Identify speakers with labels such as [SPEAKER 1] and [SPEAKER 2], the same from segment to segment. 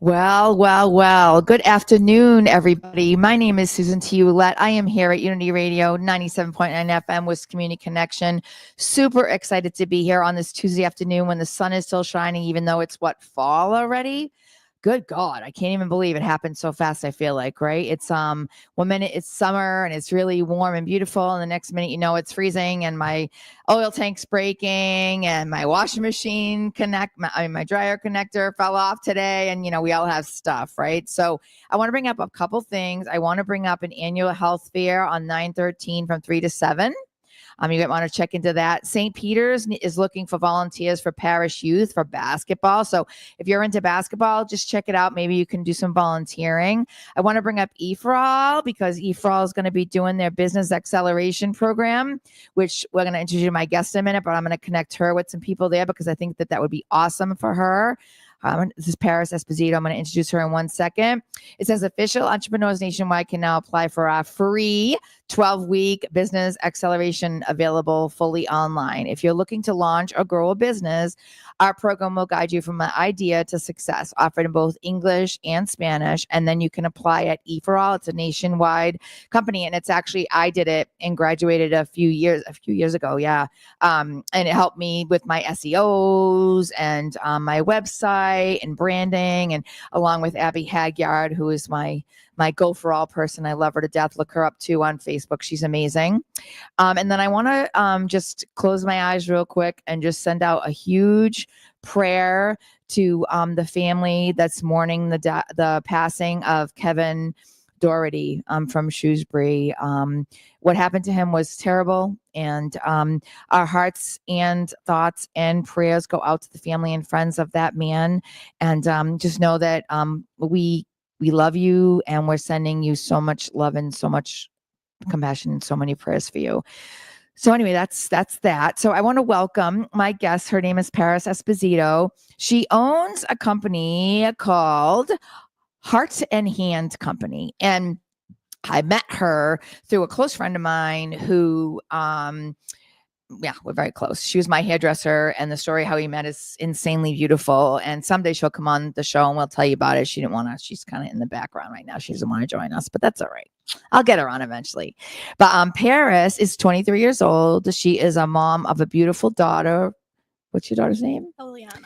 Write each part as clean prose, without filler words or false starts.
[SPEAKER 1] Well. Good afternoon, everybody. My name is Susanity Life. I am here at Unity Radio 97.9 FM with Community Connection. Super excited to be here on this Tuesday afternoon when the sun is still shining, even though it's fall already. Good God, I can't even believe it happened so fast. I feel like, right? It's 1 minute it's summer and it's really warm and beautiful, and the next minute it's freezing and my oil tank's breaking and my washing machine my dryer connector fell off today, and we all have stuff, right? So I want to bring up a couple things. I want to bring up an annual health fair on 9/13 from 3 to 7. You might want to check into that. St. Peter's is looking for volunteers for parish youth for basketball. So if you're into basketball, just check it out. Maybe you can do some volunteering. I want to bring up EFRAL because EFRAL is going to be doing their business acceleration program, which we're going to introduce my guest in a minute, but I'm going to connect her with some people there because I think that would be awesome for her. This is Paris Esposito. I'm going to introduce her in 1 second. It says official entrepreneurs nationwide can now apply for our free 12-week business acceleration available fully online. If you're looking to launch or grow a business, our program will guide you from an idea to success, offered in both English and Spanish. And then you can apply at E4All. It's a nationwide company. And it's actually, I did it and graduated a few years ago. Yeah. And it helped me with my SEOs and my website and branding, and along with Abby Hagyard, who is my Go For All person. I love her to death. Look her up too on Facebook. She's amazing. And then I want to just close my eyes real quick and just send out a huge prayer to the family that's mourning the passing of Kevin Doherty from Shrewsbury. What happened to him was terrible, and our hearts and thoughts and prayers go out to the family and friends of that man. And just know that we love you, and we're sending you so much love and so much compassion and so many prayers for you. So anyway, that's that. So I want to welcome my guest. Her name is Paris Esposito. She owns a company called Heart and Hand Company. And I met her through a close friend of mine who, we're very close. She was my hairdresser, and the story how we met is insanely beautiful. And someday she'll come on the show and we'll tell you about it. She didn't want to. She's kind of in the background right now. She doesn't want to join us, but that's all right. I'll get her on eventually. But Paris is 23 years old. She is a mom of a beautiful daughter. What's your daughter's name?
[SPEAKER 2] Eliana.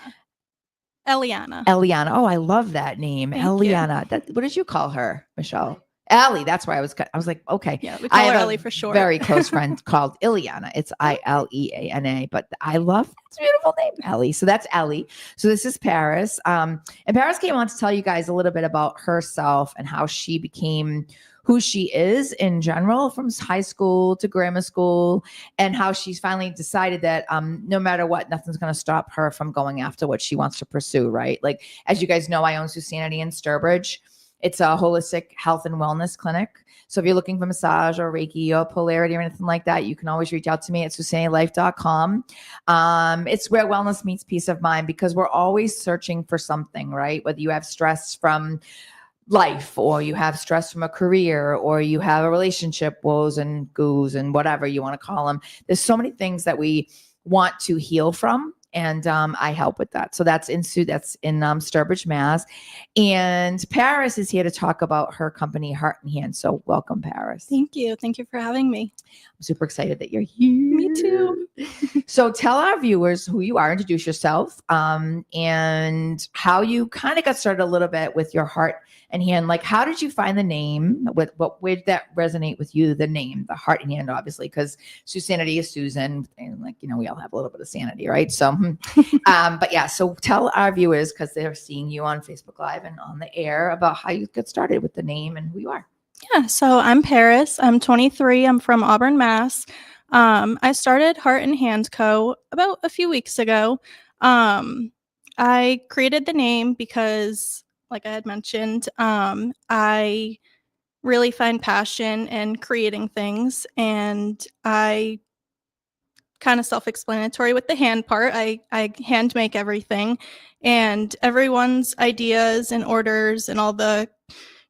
[SPEAKER 1] Oh, I love that name.
[SPEAKER 2] Thank
[SPEAKER 1] Eliana. What did you call her, Michelle? Ellie. That's why I was like, okay.
[SPEAKER 2] Yeah, we call her Ellie for short.
[SPEAKER 1] Very close friend called Ileana. It's Ileana, but I love this beautiful name, Ellie. So that's Ellie. So this is Paris. And Paris came on to tell you guys a little bit about herself and how she became who she is in general, from high school to grammar school, and how she's finally decided that no matter what, nothing's going to stop her from going after what she wants to pursue, right? Like, as you guys know, I own Susanity in Sturbridge. It's a holistic health and wellness clinic. So if you're looking for massage or Reiki or polarity or anything like that, you can always reach out to me at susanitylife.com. It's where wellness meets peace of mind, because we're always searching for something, right? Whether you have stress from life, or you have stress from a career, or you have a relationship woes and goos and whatever you want to call them. There's so many things that we want to heal from. And I help with that. So that's in Sturbridge, Mass. And Paris is here to talk about her company, Heart and Hand. So welcome, Paris.
[SPEAKER 2] Thank you. Thank you for having me.
[SPEAKER 1] I'm super excited that you're here.
[SPEAKER 2] Me too.
[SPEAKER 1] So tell our viewers who you are, introduce yourself, and how you kind of got started a little bit with your Heart and Hand. Like, how did you find the name? Where did that resonate with you, the name, the Heart and Hand, obviously, because Susanity is Susan, and we all have a little bit of sanity, right? So, but yeah, so tell our viewers, because they're seeing you on Facebook Live and on the air, about how you got started with the name and who you are.
[SPEAKER 2] Yeah, so I'm Paris. I'm 23. I'm from Auburn, Mass. I started Heart and Hand Co. about a few weeks ago. I created the name because, like I had mentioned, I really find passion in creating things, and I kind of self-explanatory with the hand part. I hand make everything, and everyone's ideas and orders and all the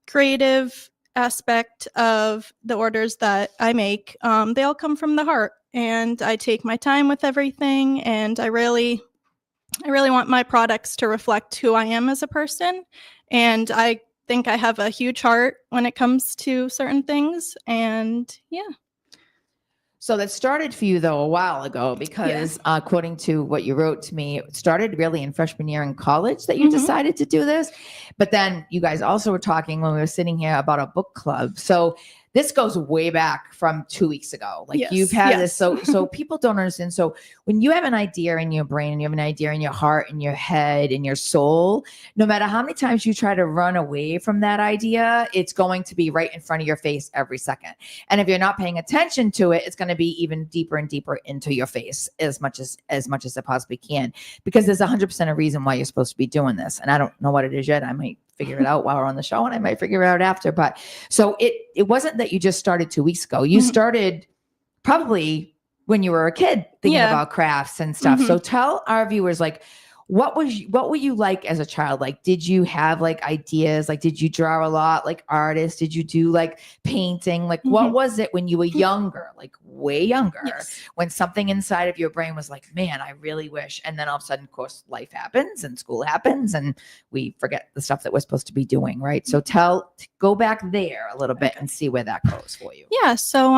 [SPEAKER 2] creative aspect of the orders that I make, they all come from the heart, and I take my time with everything, and I really I really want my products to reflect who I am as a person. And I think I have a huge heart when it comes to certain things. And yeah.
[SPEAKER 1] So that started for you though a while ago because according to what you wrote to me, it started really in freshman year in college that you decided to do this. But then you guys also were talking when we were sitting here about a book club. So this goes way back from 2 weeks ago. Like you've had this. So people don't understand. So when you have an idea in your brain and you have an idea in your heart, in your head, in your soul, no matter how many times you try to run away from that idea, it's going to be right in front of your face every second. And if you're not paying attention to it, it's going to be even deeper and deeper into your face as much as it possibly can, because there's 100% a reason why you're supposed to be doing this. And I don't know what it is yet. I might figure it out while we're on the show, and I might figure it out after. But so it wasn't that you just started 2 weeks ago. You started probably when you were a kid thinking about crafts and stuff. So tell our viewers, like, what were you like as a child? Like, did you have like ideas? Like, did you draw a lot like artists? Did you do like painting? Like, what was it when you were younger, like way younger, when something inside of your brain was like, man, I really wish. And then all of a sudden, of course, life happens and school happens and we forget the stuff that we're supposed to be doing. Right. So go back there a little bit and see where that goes for you.
[SPEAKER 2] Yeah. So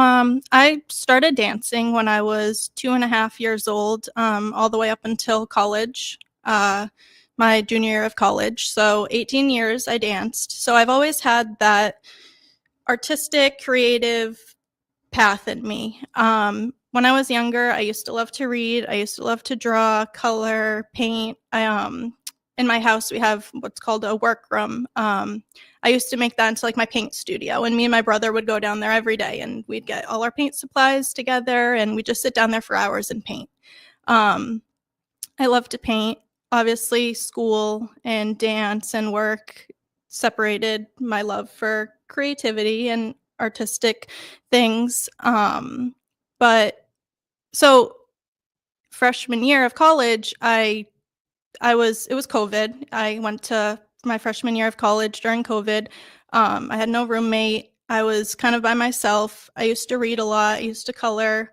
[SPEAKER 2] I started dancing when I was 2.5 years old, all the way up until college. My junior year of college. So 18 years I danced. So I've always had that artistic, creative path in me. When I was younger, I used to love to read. I used to love to draw, color, paint. In my house, we have what's called a workroom. I used to make that into like my paint studio, and me and my brother would go down there every day, and we'd get all our paint supplies together, and we'd just sit down there for hours and paint. I love to paint. Obviously, school and dance and work separated my love for creativity and artistic things. But so freshman year of college, it was COVID. I went to my freshman year of college during COVID. I had no roommate. I was kind of by myself. I used to read a lot. I used to color.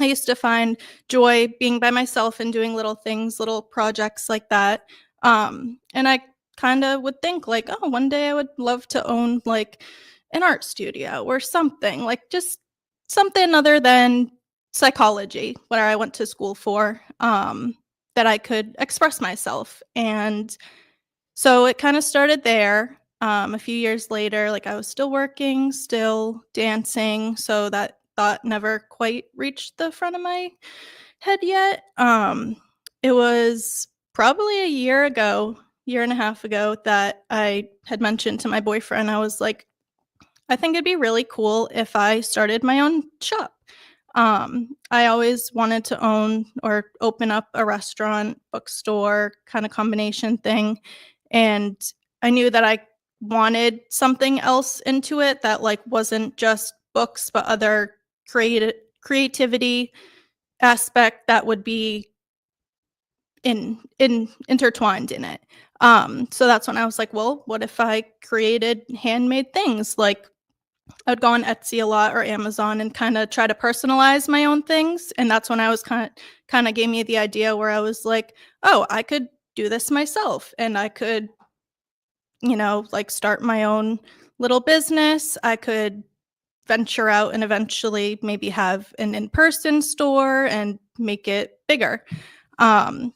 [SPEAKER 2] I used to find joy being by myself and doing little things, little projects like that. And I kind of would think like, oh, one day I would love to own like an art studio or something, like just something other than psychology, where I went to school for, that I could express myself. And so it kind of started there. A few years later, like I was still working, still dancing. So that thought never quite reached the front of my head yet. It was probably a year and a half ago, that I had mentioned to my boyfriend, I was like, I think it'd be really cool if I started my own shop. I always wanted to own or open up a restaurant, bookstore kind of combination thing. And I knew that I wanted something else into it that like wasn't just books, but other creativity aspect that would be intertwined in it. So that's when I was like, well, what if I created handmade things? Like I would go on Etsy a lot or Amazon and kind of try to personalize my own things. And that's when I was kind of gave me the idea where I was like, oh, I could do this myself, and I could, like start my own little business. I could venture out and eventually maybe have an in-person store and make it bigger.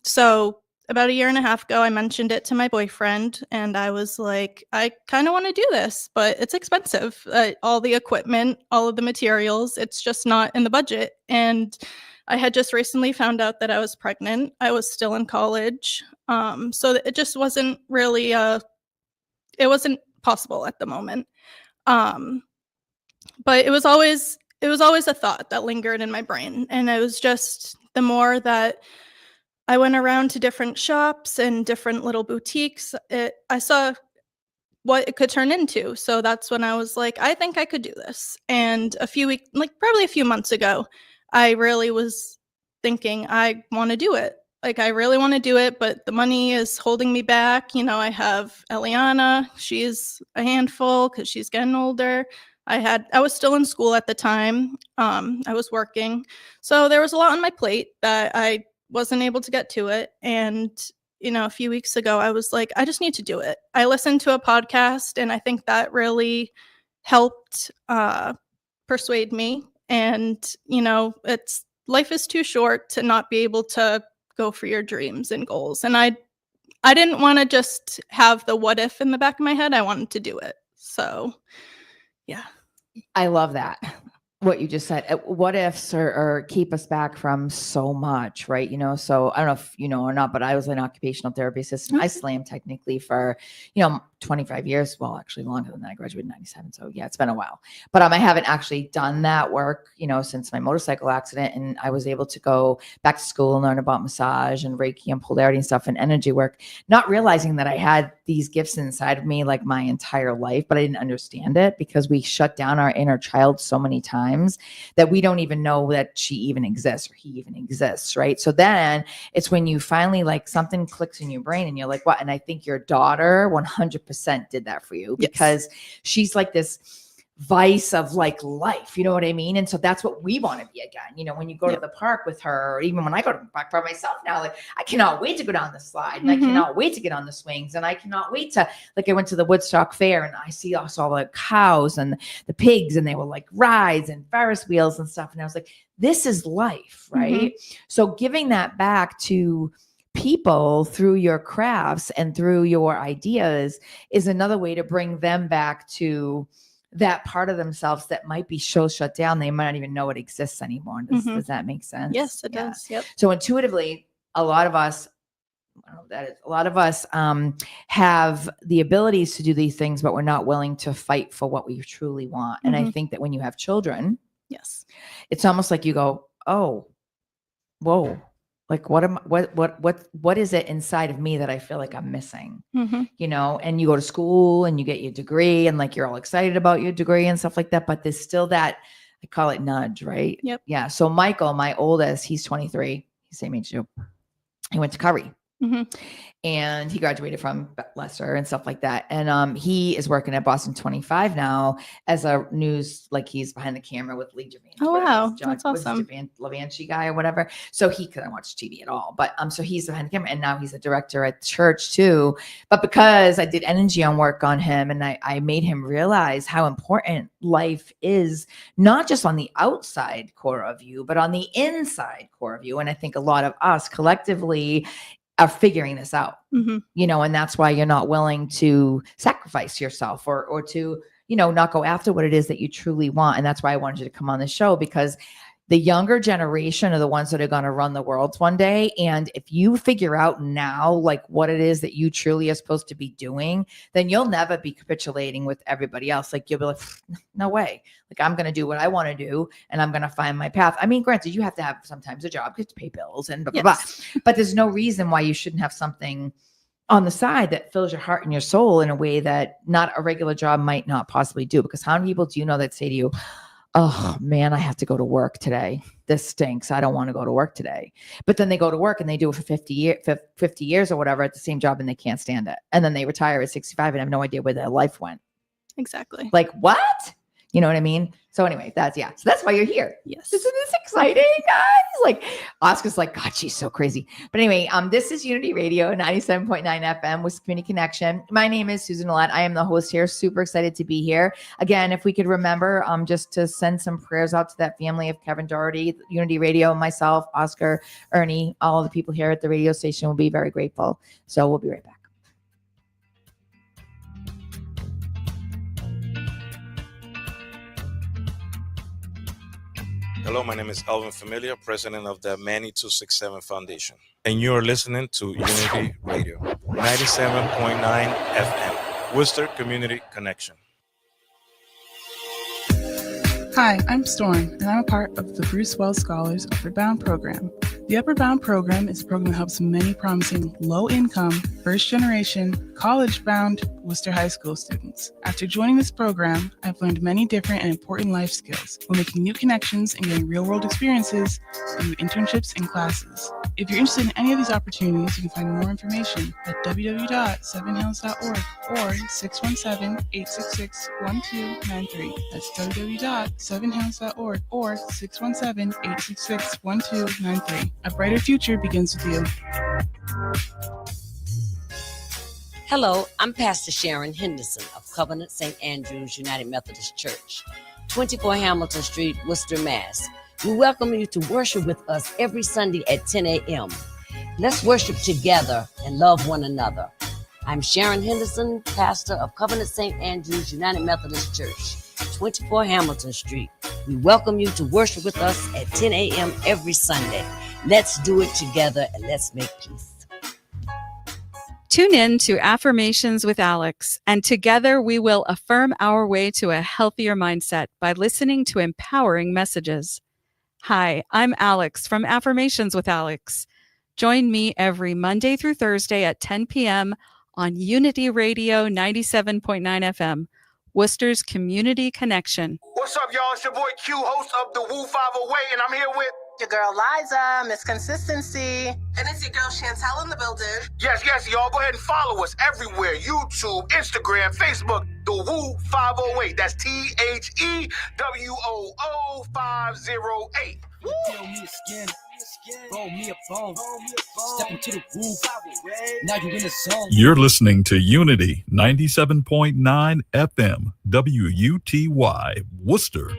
[SPEAKER 2] So about a year and a half ago, I mentioned it to my boyfriend, and I was like, I kind of want to do this, but it's expensive. All the equipment, all of the materials, it's just not in the budget. And I had just recently found out that I was pregnant. I was still in college. So it just wasn't really, it wasn't possible at the moment. But it was always a thought that lingered in my brain. And it was just the more that I went around to different shops and different little boutiques, I saw what it could turn into. So that's when I was like, I think I could do this. And probably a few months ago, I really was thinking, I want to do it. Like, I really want to do it, but the money is holding me back. I have Eliana. She's a handful because she's getting older. I was still in school at the time. I was working. So there was a lot on my plate that I wasn't able to get to it. And, a few weeks ago, I was like, I just need to do it. I listened to a podcast, and I think that really helped persuade me. And, life is too short to not be able to go for your dreams and goals. And I didn't want to just have the what if in the back of my head. I wanted to do it. So, yeah.
[SPEAKER 1] I love that. What you just said, what ifs or keep us back from so much, right? So I don't know if you know or not, but I was an occupational therapy assistant. I slammed technically for, 25 years. Well, actually longer than that. I graduated in 97. So yeah, it's been a while, but I haven't actually done that work, since my motorcycle accident. And I was able to go back to school and learn about massage and Reiki and polarity and stuff and energy work, not realizing that I had these gifts inside of me like my entire life, but I didn't understand it because we shut down our inner child so many times that we don't even know that she even exists or he even exists. Right. So then it's when you finally like something clicks in your brain and you're like, what? And I think your daughter 100% did that for you because she's like this vice of like life, you know what I mean? And so that's what we want to be again. When you go to the park with her, or even when I go to the park by myself now, like I cannot wait to go down the slide and I cannot wait to get on the swings and I cannot wait to, like I went to the Woodstock Fair and I saw the cows and the pigs and they were like rides and Ferris wheels and stuff. And I was like, this is life, right? So giving that back to people through your crafts and through your ideas is another way to bring them back to that part of themselves that might be so shut down they might not even know it exists anymore. Does that make sense?
[SPEAKER 2] Yes, it does. Yep.
[SPEAKER 1] So intuitively, a lot of us have the abilities to do these things, but we're not willing to fight for what we truly want. And I think that when you have children, it's almost like you go, oh, whoa. Like what is it inside of me that I feel like I'm missing? And you go to school and you get your degree and like you're all excited about your degree and stuff like that. But there's still that, I call it nudge, right?
[SPEAKER 2] Yep.
[SPEAKER 1] Yeah. So Michael, my oldest, he's 23. He's the same age as you. He went to Curry. And he graduated from Leicester and stuff like that. And he is working at Boston 25 now as a news, like he's behind the camera with Lee Javan.
[SPEAKER 2] Oh, wow. That's awesome.
[SPEAKER 1] Levanchi guy or whatever. So he couldn't watch TV at all. But so he's behind the camera and now he's a director at church too. But because I did energy on work on him and I made him realize how important life is, not just on the outside core of you, but on the inside core of you. And I think a lot of us collectively are figuring this out, and that's why you're not willing to sacrifice yourself or to, not go after what it is that you truly want. And that's why I wanted you to come on the show, because the younger generation are the ones that are going to run the world one day. And if you figure out now, like what it is that you truly are supposed to be doing, then you'll never be capitulating with everybody else. Like you'll be like, no way. Like I'm going to do what I want to do and I'm going to find my path. I mean, granted, you have to have sometimes a job to pay bills and blah, blah, blah. But there's no reason why you shouldn't have something on the side that fills your heart and your soul in a way that not a regular job might not possibly do. Because how many people do you know that say to you, oh man, I have to go to work today. This stinks. I don't want to go to work today. But then they go to work and they do it for 50 years or whatever at the same job and they can't stand it. And then they retire at 65 and have no idea where their life went.
[SPEAKER 2] Exactly.
[SPEAKER 1] Like what? You know what I mean? So anyway, so that's why you're here.
[SPEAKER 2] Yes.
[SPEAKER 1] Isn't this exciting, guys? Like Oscar's like, God, she's so crazy. But anyway, this is Unity Radio 97.9 FM with Community Connection. My name is Susan Ouellette. I am the host here. Super excited to be here. Again, if we could remember just to send some prayers out to that family of Kevin Doherty, Unity Radio, myself, Oscar, Ernie, all the people here at the radio station will be very grateful. So we'll be right back.
[SPEAKER 3] Hello, my name is Alvin Familia, president of the Manny 267 Foundation, and you are listening to Unity Radio, 97.9 FM, Worcester Community Connection.
[SPEAKER 4] Hi, I'm Storm, and I'm a part of the Bruce Wells Scholars Upward Bound program. The Upward Bound program is a program that helps many promising low-income, first-generation, college-bound Worcester High School students. After joining this program, I've learned many different and important life skills while making new connections and getting real-world experiences through internships and classes. If you're interested in any of these opportunities, you can find more information at www.sevenhills.org or 617-866-1293. That's www.sevenhills.org. 7hounds.org or 617-866-1293. A brighter future begins with you.
[SPEAKER 5] Hello, I'm Pastor Sharon Henderson of Covenant St. Andrew's United Methodist Church, 24 Hamilton Street, Worcester, Mass. We welcome you to worship with us every Sunday at 10 a.m. Let's worship together and love one another. I'm Sharon Henderson, pastor of Covenant St. Andrew's United Methodist Church, 24 Hamilton Street. We welcome you to worship with us at 10 a.m. every Sunday. Let's do it together and let's make peace.
[SPEAKER 6] Tune in to Affirmations with Alex, and together we will affirm our way to a healthier mindset by listening to empowering messages. Hi, I'm Alex from Affirmations with Alex. Join me every Monday through Thursday at 10 p.m. on Unity Radio 97.9 FM, Worcester's Community Connection.
[SPEAKER 7] What's up, y'all? It's your boy Q, host of the Woo 508, and I'm here with
[SPEAKER 8] your girl Liza, Miss Consistency.
[SPEAKER 9] And it's your girl Chantel in the building.
[SPEAKER 7] Yes, y'all. Go ahead and follow us everywhere. YouTube, Instagram, Facebook, the Woo 508. That's THEWOO 508. Woo!
[SPEAKER 10] Tell me again. Roll me a bone. Step into the Woo. Now you're in the zone.
[SPEAKER 11] You're listening to Unity 97.9 FM, WUTY, Worcester.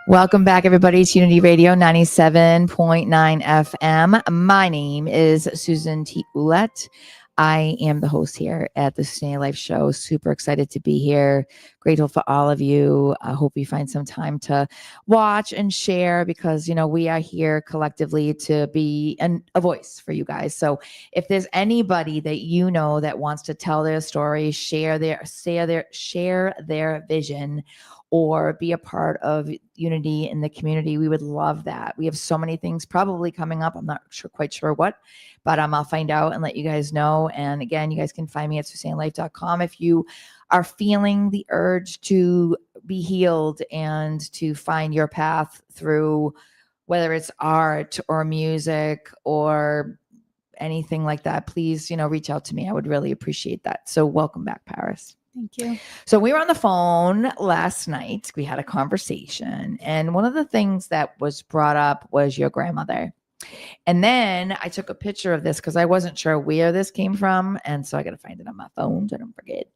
[SPEAKER 1] Welcome back, everybody, to Unity Radio 97.9 FM. My name is Susanity Life. I am the host here at the Susanity Life show. Super excited to be here. Grateful for all of you. I hope you find some time to watch and share because, we are here collectively to be a voice for you guys. So if there's anybody that you know that wants to tell their story, share their vision, or be a part of unity in the community, we would love that. We have so many things probably coming up. I'm not quite sure what, but I'll find out and let you guys know. And again, you guys can find me at SusanelyLife.com if you are feeling the urge to be healed and to find your path through whether it's art or music or anything like that. Please, reach out to me. I would really appreciate that. So welcome back, Paris.
[SPEAKER 2] Thank you.
[SPEAKER 1] So we were on the phone last night. We had a conversation. And one of the things that was brought up was your grandmother. And then I took a picture of this because I wasn't sure where this came from. And so I got to find it on my phone so I don't forget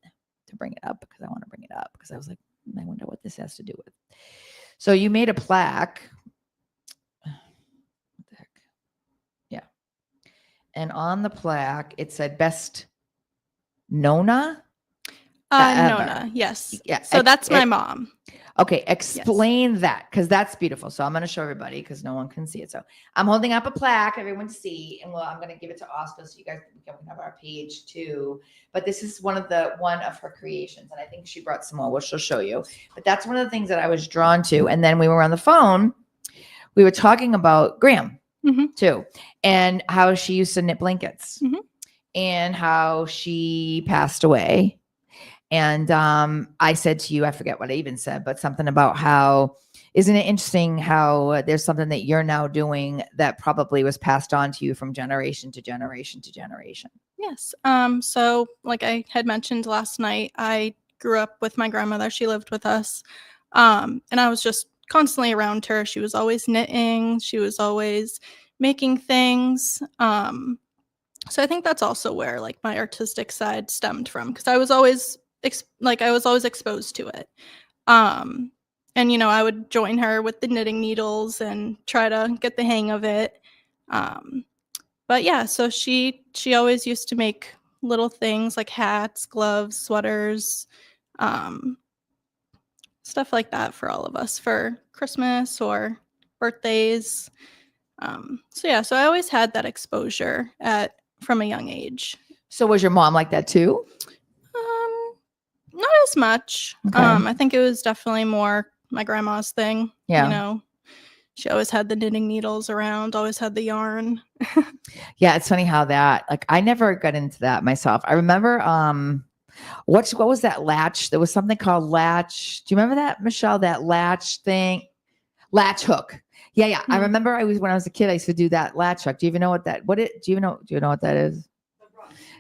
[SPEAKER 1] to bring it up because I want to bring it up because I was like, I wonder what this has to do with. So you made a plaque. What the heck? Yeah. And on the plaque, it said best Nona.
[SPEAKER 2] Nona, yes. Yeah. So that's my mom.
[SPEAKER 1] Okay, explain that because that's beautiful. So I'm going to show everybody because no one can see it. So I'm holding up a plaque, everyone to see, and I'm going to give it to Oscar so you guys can have our page too. But this is one of her creations, and I think she brought some more, which she'll show you. But that's one of the things that I was drawn to. And then we were on the phone, we were talking about Graham too, and how she used to knit blankets, and how she passed away. And I said to you, I forget what I even said, but something about how, isn't it interesting how there's something that you're now doing that probably was passed on to you from generation to generation to generation?
[SPEAKER 2] Yes. So like I had mentioned last night, I grew up with my grandmother. She lived with us. And I was just constantly around her. She was always knitting. She was always making things. So I think that's also where like my artistic side stemmed from because I was always exposed to it. And, I would join her with the knitting needles and try to get the hang of it. But yeah, so she always used to make little things like hats, gloves, sweaters, stuff like that for all of us for Christmas or birthdays. So I always had that exposure from a young age.
[SPEAKER 1] So was your mom like that too?
[SPEAKER 2] Not as much. Okay. I think it was definitely more my grandma's thing. Yeah. She always had the knitting needles around, always had the yarn.
[SPEAKER 1] Yeah, it's funny how that, I never got into that myself. I remember what was that latch? There was something called latch. Do you remember that, Michelle? That latch thing? Latch hook. Yeah. I remember when I was a kid, I used to do that latch hook. Do you even know what that, do you know what that is?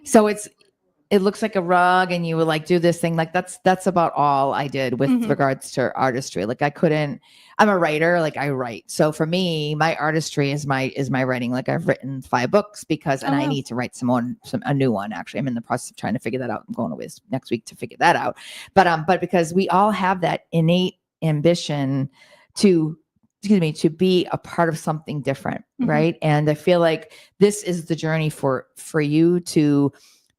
[SPEAKER 1] So it looks like a rug and you would like do this thing. Like that's about all I did with regards to artistry. Like I'm a writer, like I write. So for me, my artistry is my writing. Like I've written 5 books I need to write a new one. Actually, I'm in the process of trying to figure that out. I'm going away next week to figure that out. But because we all have that innate ambition to be a part of something different. Right. And I feel like this is the journey for you to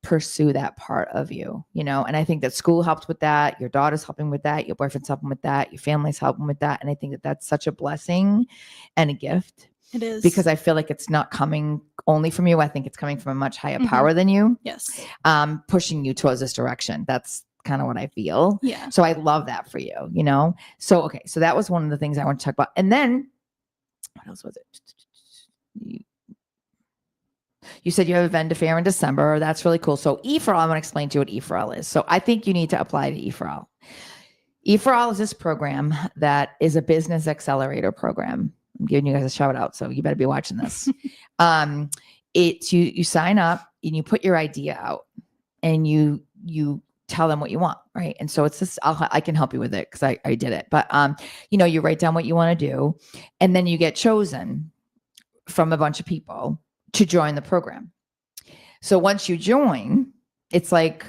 [SPEAKER 1] pursue that part of you, and I think that school helped with that. Your daughter's helping with that. Your boyfriend's helping with that. Your family's helping with that. And I think that that's such a blessing and a gift.
[SPEAKER 2] It is.
[SPEAKER 1] Because I feel like it's not coming only from you. I think it's coming from a much higher power than you.
[SPEAKER 2] Yes.
[SPEAKER 1] Pushing you towards this direction. That's kind of what I feel.
[SPEAKER 2] Yeah.
[SPEAKER 1] So I love that for you, So, okay. So that was one of the things I want to talk about. And then what else was it? You said you have a vendor fair in December. That's really cool. So E4All, I'm going to explain to you what E4All is. So I think you need to apply to E4All. E4All is this program that is a business accelerator program. I'm giving you guys a shout out, so you better be watching this. You sign up and you put your idea out and you tell them what you want, right? And so it's this, I can help you with it because I did it. But you write down what you want to do, and then you get chosen from a bunch of people to join the program. So once you join, it's like,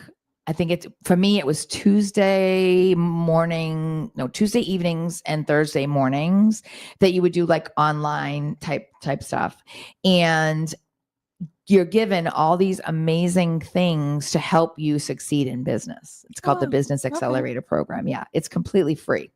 [SPEAKER 1] I think for me, it was Tuesday evenings and Thursday mornings that you would do like online type stuff. And you're given all these amazing things to help you succeed in business. It's called the Business Accelerator Program. Yeah. It's completely free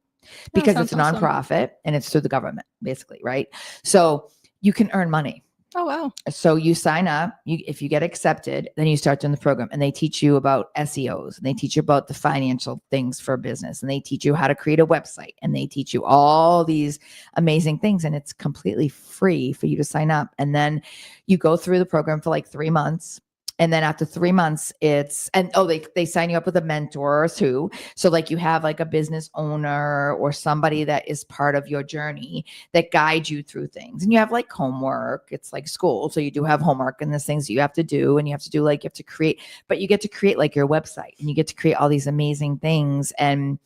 [SPEAKER 1] because it's a nonprofit and it's through the government, basically. Right. So you can earn money.
[SPEAKER 2] Oh, wow.
[SPEAKER 1] So you sign up, if you get accepted, then you start doing the program, and they teach you about SEOs, and they teach you about the financial things for business, and they teach you how to create a website, and they teach you all these amazing things, and it's completely free for you to sign up. And then you go through the program for like 3 months. And then after 3 months, they sign you up with a mentor too. So like you have like a business owner or somebody that is part of your journey that guides you through things. And you have like homework. It's like school. So you do have homework and there's things that you have to do, and you have to create, but you get to create like your website, and you get to create all these amazing things and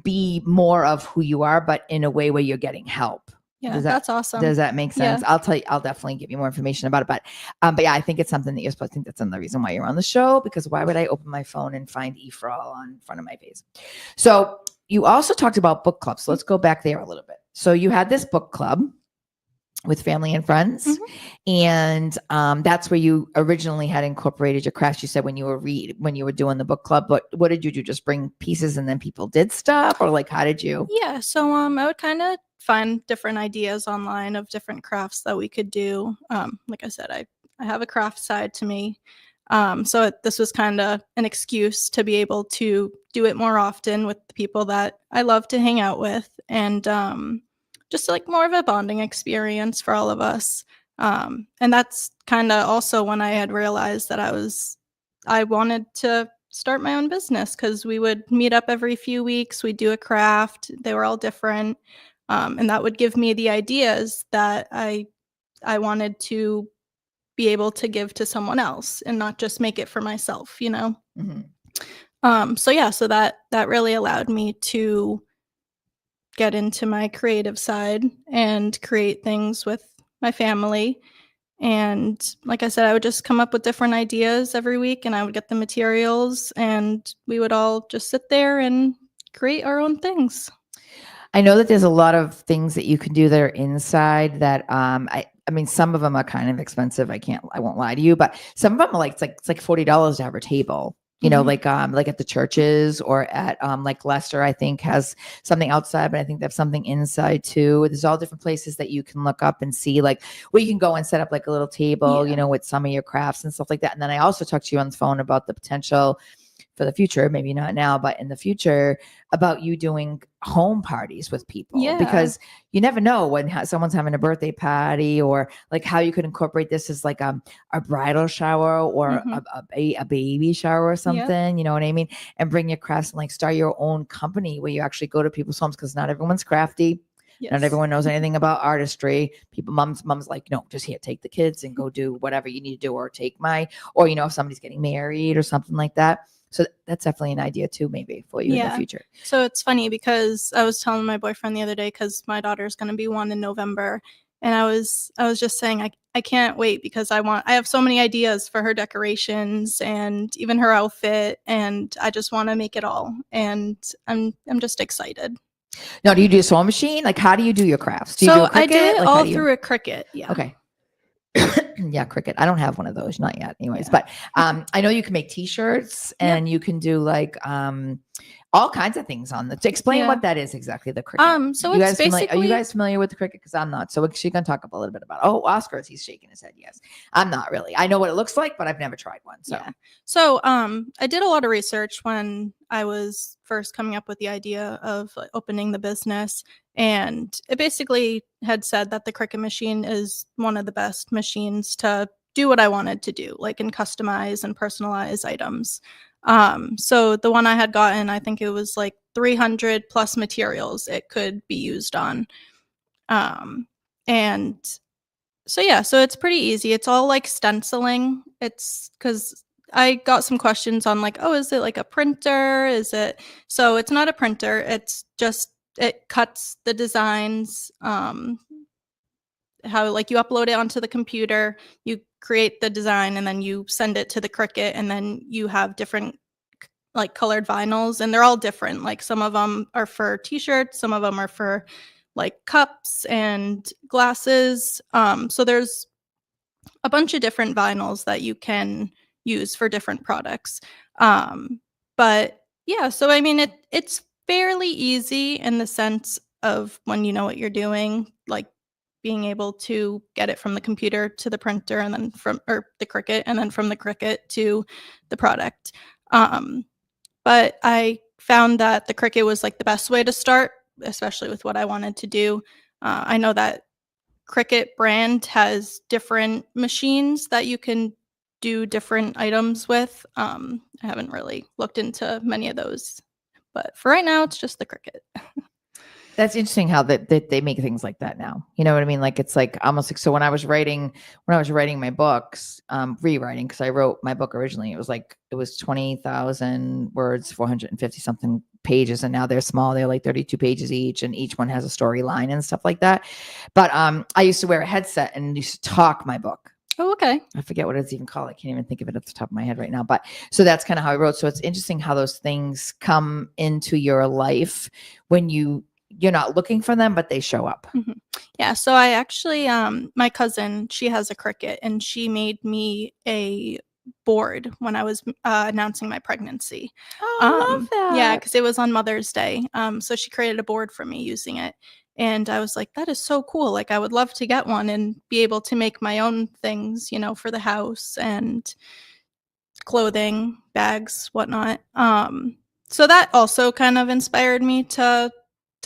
[SPEAKER 1] be more of who you are, but in a way where you're getting help.
[SPEAKER 2] Yeah, that's awesome.
[SPEAKER 1] Does that make sense?
[SPEAKER 2] Yeah.
[SPEAKER 1] I'll definitely give you more information about it. But yeah, I think it's something that you're supposed to think. That's another reason why you're on the show, because why would I open my phone and find E4All on front of my face? So you also talked about book clubs. So let's go back there a little bit. So you had this book club with family and friends. And that's where you originally had incorporated your crafts. You said when you were doing the book club, but what did you do? Just bring pieces and then people did stuff, or like, how did you?
[SPEAKER 2] Yeah. So I would kind of find different ideas online of different crafts that we could do. Like I said, I have a craft side to me. So this was kind of an excuse to be able to do it more often with the people that I love to hang out with, and just like more of a bonding experience for all of us. And that's kind of also when I had realized that I wanted to start my own business, because we would meet up every few weeks. We'd do a craft. They were all different. And that would give me the ideas that I wanted to be able to give to someone else and not just make it for myself, So that really allowed me to get into my creative side and create things with my family. And like I said, I would just come up with different ideas every week, and I would get the materials, and we would all just sit there and create our own things.
[SPEAKER 1] I know that there's a lot of things that you can do that are inside that, I mean, some of them are kind of expensive. I won't lie to you, but some of them are like, it's like $40 to have a table, like at the churches, or at, like Leicester, I think has something outside, but I think they have something inside too. There's all different places that you can look up and see, like where you can go and set up like a little table, with some of your crafts and stuff like that. And then I also talked to you on the phone about the potential for the future, maybe not now, but in the future, about you doing home parties with people.
[SPEAKER 2] Yeah.
[SPEAKER 1] Because you never know when someone's having a birthday party, or like how you could incorporate this as like a bridal shower or a baby shower or something, you know what I mean? And bring your crafts and like start your own company where you actually go to people's homes, because not everyone's crafty.
[SPEAKER 2] Yes.
[SPEAKER 1] Not everyone knows anything about artistry. People, mom's like, no, just here, take the kids and go do whatever you need to do, or or, you know, if somebody's getting married or something like that. So that's definitely an idea too, maybe for you in the future.
[SPEAKER 2] So it's funny because I was telling my boyfriend the other day, because my daughter's going to be 1 in November. And I was just saying, I can't wait, because I have so many ideas for her decorations and even her outfit. And I just want to make it all. And I'm just excited.
[SPEAKER 1] Now, do you do a sewing machine? Like, how do you do your crafts? Do you do a Cricut?
[SPEAKER 2] I do it
[SPEAKER 1] like,
[SPEAKER 2] all through a Cricut. Yeah.
[SPEAKER 1] Okay. Yeah, Cricut. I don't have one of those, not yet. Anyways, but I know you can make T-shirts and you can do like all kinds of things on the. To explain what that is exactly, the Cricut.
[SPEAKER 2] So
[SPEAKER 1] you
[SPEAKER 2] it's basically.
[SPEAKER 1] Are you guys familiar with the Cricut? Because I'm not. So she's gonna talk a little bit about. Oh, Oscar, he's shaking his head. Yes, I'm not really. I know what it looks like, but I've never tried one. So
[SPEAKER 2] I did a lot of research when I was first coming up with the idea of opening the business, and it basically had said that the Cricut machine is one of the best machines to do what I wanted to do, like and customize and personalize items. So the one I had gotten, I think it was like 300 plus materials it could be used on. And so it's pretty easy. It's all like stenciling. It's because I got some questions on like, oh, is it like a printer? So it's not a printer. It's just, it cuts the designs, how like you upload it onto the computer, you create the design, and then you send it to the Cricut, and then you have different like colored vinyls, and they're all different. Like some of them are for t-shirts, some of them are for like cups and glasses. So there's a bunch of different vinyls that you can use for different products. But yeah, so I mean, it's fairly easy in the sense of when you know what you're doing, like being able to get it from the computer to the printer, and then or the Cricut, and then from the Cricut to the product. But I found that the Cricut was like the best way to start, especially with what I wanted to do. I know that Cricut brand has different machines that you can do different items with. I haven't really looked into many of those, but for right now, it's just the Cricut.
[SPEAKER 1] That's interesting how that they make things like that now. You know what I mean? Like it's like almost like, so when I was writing my books, rewriting, because I wrote my book originally, it was 20,000 words, 450 something pages, and now they're small. They're like 32 pages each, and each one has a storyline and stuff like that. But I used to wear a headset and used to talk my book.
[SPEAKER 2] Oh, okay.
[SPEAKER 1] I forget what it's even called. I can't even think of it at the top of my head right now. But so that's kind of how I wrote. So it's interesting how those things come into your life when you're not looking for them, but they show up.
[SPEAKER 2] Mm-hmm. Yeah. So I actually, my cousin, she has a Cricut, and she made me a board when I was announcing my pregnancy.
[SPEAKER 1] Oh, I love that.
[SPEAKER 2] Yeah, because it was on Mother's Day. So she created a board for me using it. And I was like, that is so cool. Like, I would love to get one and be able to make my own things, for the house and clothing, bags, whatnot. So that also kind of inspired me to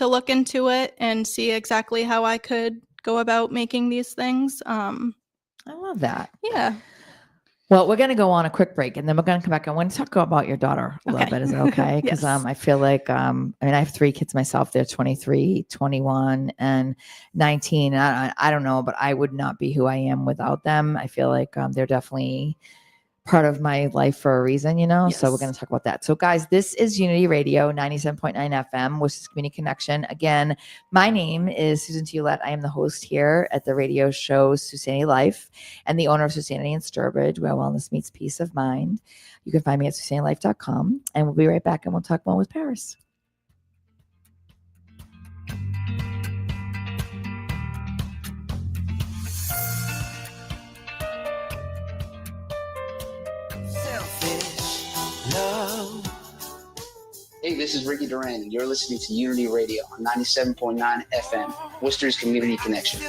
[SPEAKER 2] look into it and see exactly how I could go about making these things.
[SPEAKER 1] I love that.
[SPEAKER 2] Yeah.
[SPEAKER 1] Well, we're going to go on a quick break, and then we're going to come back. I want to talk about your daughter a little bit. Is that okay? Because
[SPEAKER 2] Yes.
[SPEAKER 1] I feel like, I have 3 kids myself. They're 23, 21, and 19. I don't know, but I would not be who I am without them. I feel like they're definitely part of my life for a reason,
[SPEAKER 2] Yes.
[SPEAKER 1] So we're going to talk about that. So guys, this is Unity Radio 97.9 FM, which is Community Connection. Again, my name is Susanity Life. I am the host here at the radio show Susanity Life, and the owner of Susanity in Sturbridge, where wellness meets peace of mind. You can find me at susanitylife.com, and we'll be right back, and we'll talk more with Paris.
[SPEAKER 12] Hey, this is Ricky Duran, and you're listening to Unity Radio on 97.9 FM, Worcester's Community Connection.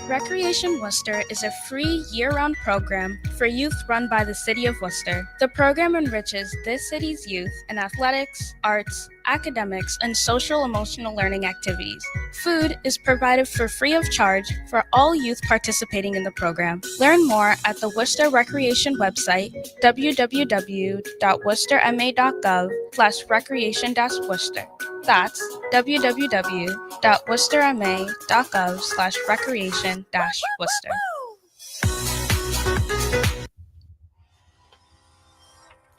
[SPEAKER 13] Rec Recreation Worcester is a free year-round program for youth run by the City of Worcester. The program enriches this city's youth in athletics, arts, academics, and social-emotional learning activities. Food is provided for free of charge for all youth participating in the program. Learn more at the Worcester Recreation website, www.worcesterma.gov/recreation-worcester. That's www.worcesterma.gov/recreation-worcester.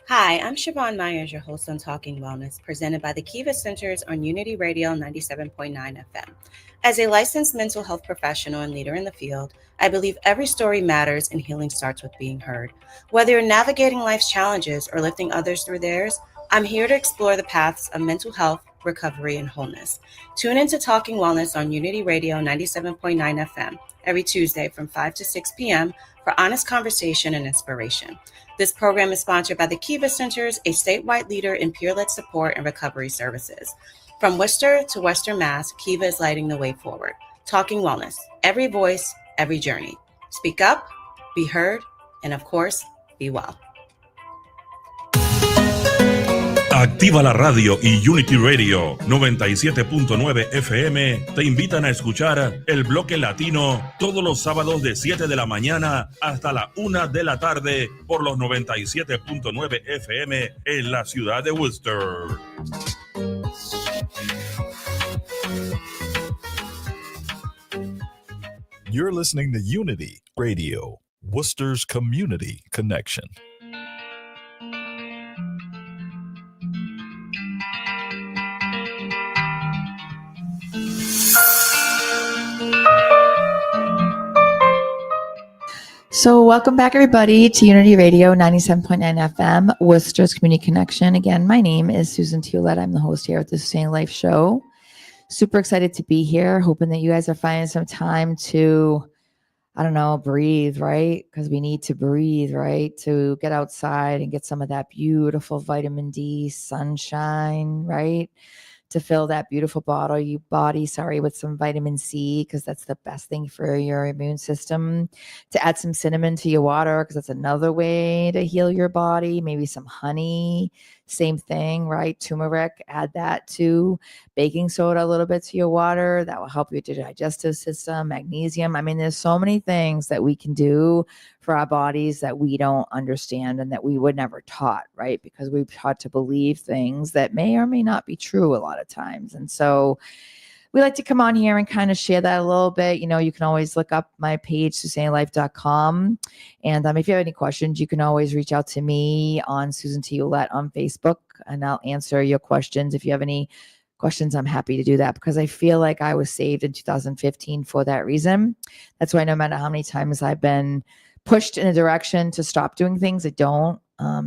[SPEAKER 14] Hi, I'm Siobhan Myers, your host on Talking Wellness, presented by the Kiva Centers on Unity Radio 97.9 FM. As a licensed mental health professional and leader in the field, I believe every story matters and healing starts with being heard. Whether you're navigating life's challenges or lifting others through theirs, I'm here to explore the paths of mental health, recovery, and wholeness. Tune into Talking Wellness on Unity Radio 97.9 FM every Tuesday from 5 to 6 p.m. for honest conversation and inspiration. This program is sponsored by the Kiva Centers, a statewide leader in peer-led support and recovery services. From Worcester to Western Mass, Kiva is lighting the way forward. Talking Wellness, every voice, every journey. Speak up, be heard, and of course, be well.
[SPEAKER 15] Activa la radio y Unity Radio 97.9 FM te invitan a escuchar el bloque latino todos los sábados de 7 de la mañana hasta la 1 de la tarde por los 97.9 FM en la ciudad de Worcester.
[SPEAKER 11] You're listening to Unity Radio, Worcester's community connection.
[SPEAKER 1] So welcome back, everybody, to Unity Radio 97.9 FM, Worcester's Community Connection. Again, my name is Susanity Life. I'm the host here at the Susanity Life show. Super excited to be here, hoping that you guys are finding some time to, breathe, right? Because we need to breathe, right? To get outside and get some of that beautiful vitamin D sunshine, right? To fill that beautiful body with some vitamin C, because that's the best thing for your immune system. To add some cinnamon to your water, because that's another way to heal your body. Maybe some honey, same thing, right? Turmeric, add that to baking soda a little bit to your water. That will help your digestive system. Magnesium. There's so many things that we can do for our bodies that we don't understand and that we were never taught, right? Because we've taught to believe things that may or may not be true a lot of times. And so we like to come on here and kind of share that a little bit. You can always look up my page, SusanityLife.com. And if you have any questions, you can always reach out to me on Susanity Life on Facebook, and I'll answer your questions. If you have any questions, I'm happy to do that, because I feel like I was saved in 2015 for that reason. That's why no matter how many times I've been pushed in a direction to stop doing things, I don't.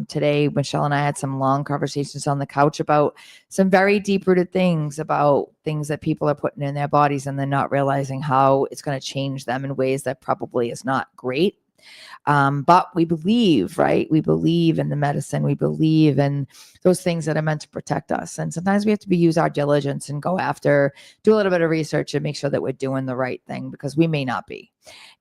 [SPEAKER 1] Today, Michelle and I had some long conversations on the couch about some very deep-rooted things, about things that people are putting in their bodies and then not realizing how it's going to change them in ways that probably is not great. But we believe, right? We believe in the medicine. We believe in those things that are meant to protect us. And sometimes we have to use our diligence and go after, do a little bit of research and make sure that we're doing the right thing, because we may not be.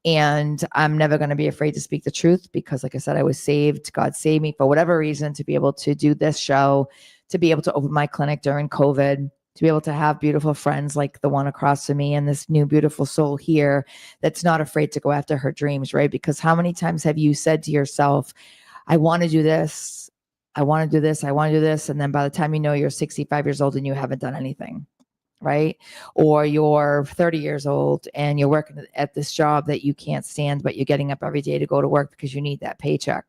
[SPEAKER 1] And I'm never going to be afraid to speak the truth, because like I said, I was saved. God saved me for whatever reason to be able to do this show, to be able to open my clinic during COVID, to be able to have beautiful friends like the one across from me and this new beautiful soul here that's not afraid to go after her dreams, right? Because how many times have you said to yourself, I want to do this, I want to do this, I want to do this. And then by the time you know, you're 65 years old and you haven't done anything, right? Or you're 30 years old and you're working at this job that you can't stand, but you're getting up every day to go to work because you need that paycheck,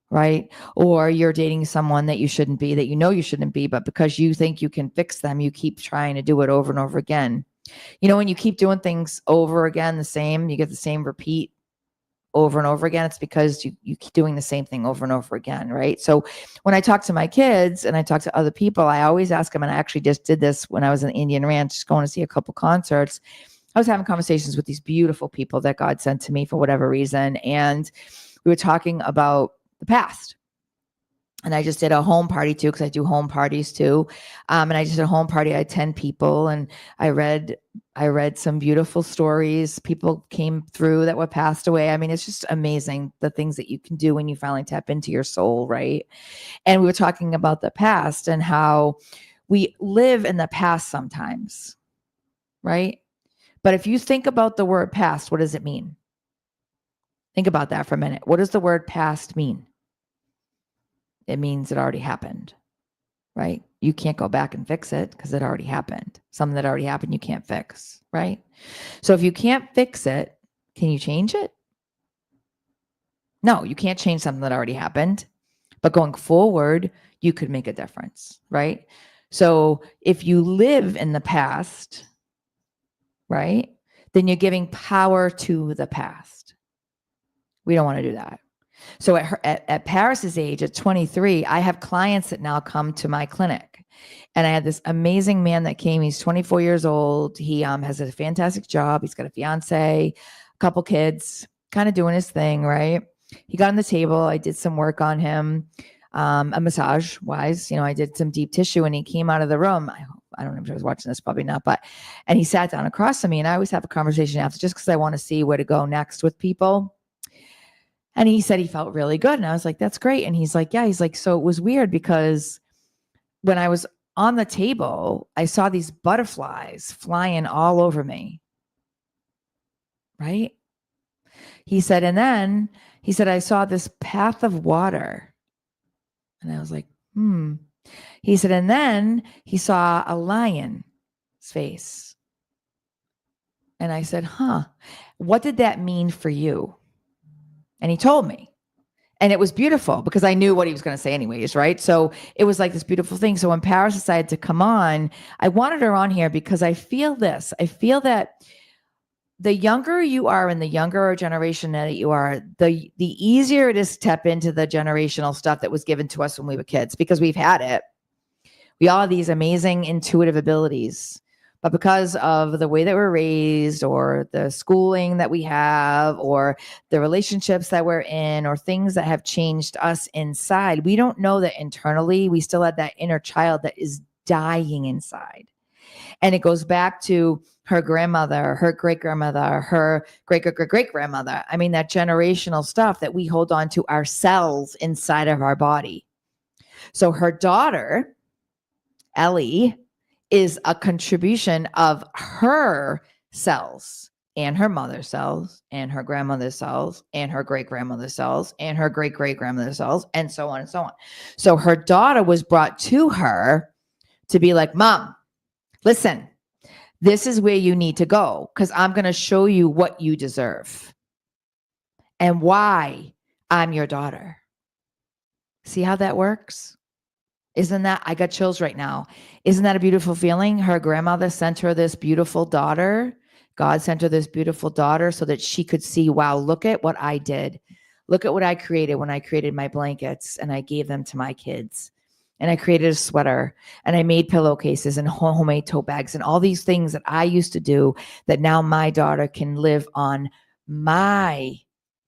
[SPEAKER 1] right? Or you're dating someone that you shouldn't be, that you know you shouldn't be, but because you think you can fix them, you keep trying to do it over and over again. When you keep doing things over again, the same, you get the same repeat over and over again, it's because you keep doing the same thing over and over again, right? So when I talk to my kids and I talk to other people, I always ask them, and I actually just did this when I was in Indian Ranch, just going to see a couple concerts. I was having conversations with these beautiful people that God sent to me for whatever reason. And we were talking about the past. And I just did a home party too, because I do home parties too. And I just did a home party. I had 10 people, and I read some beautiful stories. People came through that were passed away. I mean, it's just amazing the things that you can do when you finally tap into your soul, right? And we were talking about the past and how we live in the past sometimes, right? But if you think about the word past, what does it mean? Think about that for a minute. What does the word past mean? It means it already happened, right? You can't go back and fix it because it already happened. Something that already happened, you can't fix, right? So if you can't fix it, can you change it? No, you can't change something that already happened. But going forward, you could make a difference, right? So if you live in the past, right, then you're giving power to the past. We don't want to do that. So at Paris's age, at 23, I have clients that now come to my clinic. And I had this amazing man that came. He's 24 years old. He has a fantastic job. He's got a fiance, a couple kids, kind of doing his thing, right? He got on the table. I did some work on him, a massage wise. I did some deep tissue, and he came out of the room. I don't know if he was watching this, probably not, and he sat down across from me, and I always have a conversation after just because I want to see where to go next with people. And he said he felt really good. And I was like, that's great. And he's like, yeah, he's like, so it was weird because when I was on the table, I saw these butterflies flying all over me. Right? He said, and then he said, I saw this path of water. And I was like, He said, and then he saw a lion's face. And I said, what did that mean for you? And he told me, and it was beautiful because I knew what he was going to say anyways, right? So it was like this beautiful thing. So when Paris decided to come on, I wanted her on here because I feel this. I feel that the younger you are and the younger generation that you are, the easier it is to tap into the generational stuff that was given to us when we were kids, because we've had it. We all have these amazing intuitive abilities. But because of the way that we're raised, or the schooling that we have, or the relationships that we're in, or things that have changed us inside, we don't know that internally we still have that inner child that is dying inside. And it goes back to her grandmother, her great-grandmother, her great-great-great-great-grandmother. I mean, that generational stuff that we hold on to ourselves inside of our body. So her daughter, Ellie, is a contribution of her cells and her mother's cells and her grandmother's cells and her great-grandmother's cells and her great-great-grandmother's cells, and so on and so on. So her daughter was brought to her to be like, Mom, listen, this is where you need to go, because I'm going to show you what you deserve and why I'm your daughter. See how that works? Isn't that, I got chills right now. Isn't that a beautiful feeling? Her grandmother sent her this beautiful daughter. God sent her this beautiful daughter so that she could see, wow, look at what I did. Look at what I created when I created my blankets and I gave them to my kids. And I created a sweater and I made pillowcases and homemade tote bags and all these things that I used to do, that now my daughter can live on my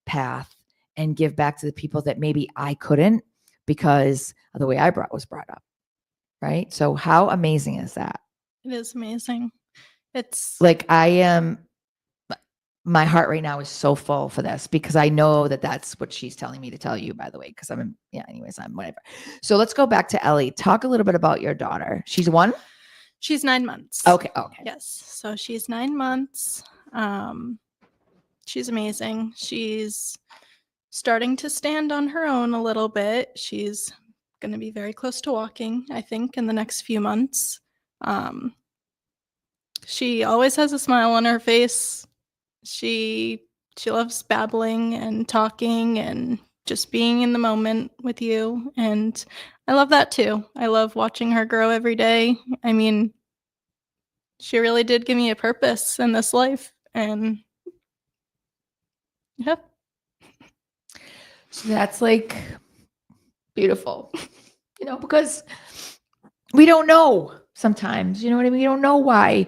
[SPEAKER 1] path and give back to the people that maybe I couldn't, because of the way I was brought up, right? So how amazing is that?
[SPEAKER 2] It is amazing. It's
[SPEAKER 1] like my heart right now is so full for this, because I know that that's what she's telling me to tell you, by the way, because I'm whatever. So let's go back to Ellie. Talk a little bit about your daughter. She's 1?
[SPEAKER 2] She's 9 months.
[SPEAKER 1] Okay.
[SPEAKER 2] Yes. So she's 9 months. She's amazing. She's starting to stand on her own a little bit. She's going to be very close to walking, I think, in the next few months. She always has a smile on her face. She loves babbling and talking and just being in the moment with you. And I love that too. I love watching her grow every day. I mean, she really did give me a purpose in this life. And yep.
[SPEAKER 1] So that's like beautiful, because we don't know sometimes, you know what I mean? We don't know why